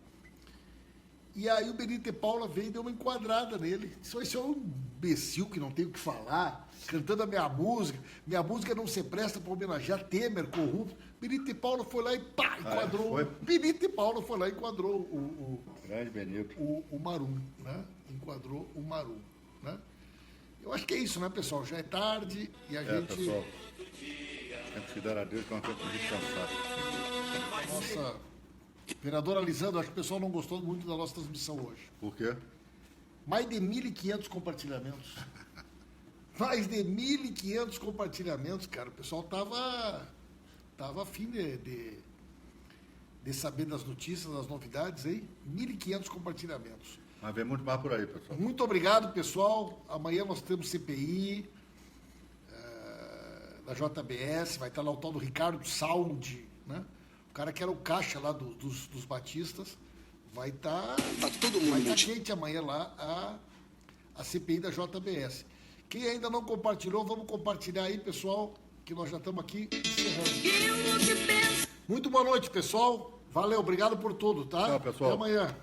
E aí o Benito de Paula veio e deu uma enquadrada nele. Isso é um imbecil que não tem o que falar, cantando a minha música não se presta para homenagear Temer, corrupto. Benito de Paula foi lá e pá, enquadrou. Benito de Paula foi lá e enquadrou Grande Benito. o Marum, né? Enquadrou o Marum, né? Eu acho que é isso, né, pessoal? Já é tarde e a gente... Pessoal, temos que dar a Deus que é uma coisa de descansar. Nossa Vereadora Lisandro, acho que o pessoal não gostou muito da nossa transmissão hoje. Por quê? Mais de 1.500 compartilhamentos. Mais de 1.500 compartilhamentos, cara. O pessoal tava afim de saber das notícias, das novidades aí. 1.500 compartilhamentos. Mas vem muito mais por aí, pessoal. Muito obrigado, pessoal. Amanhã nós temos CPI da JBS. Vai estar lá o tal do Ricardo Saldi, né? O cara que era o caixa lá dos batistas. Vai estar quente amanhã lá a CPI da JBS. Quem ainda não compartilhou, vamos compartilhar aí, pessoal, que nós já estamos aqui encerrando. Muito boa noite, pessoal. Valeu, obrigado por tudo, tá? Tchau, pessoal. Até amanhã.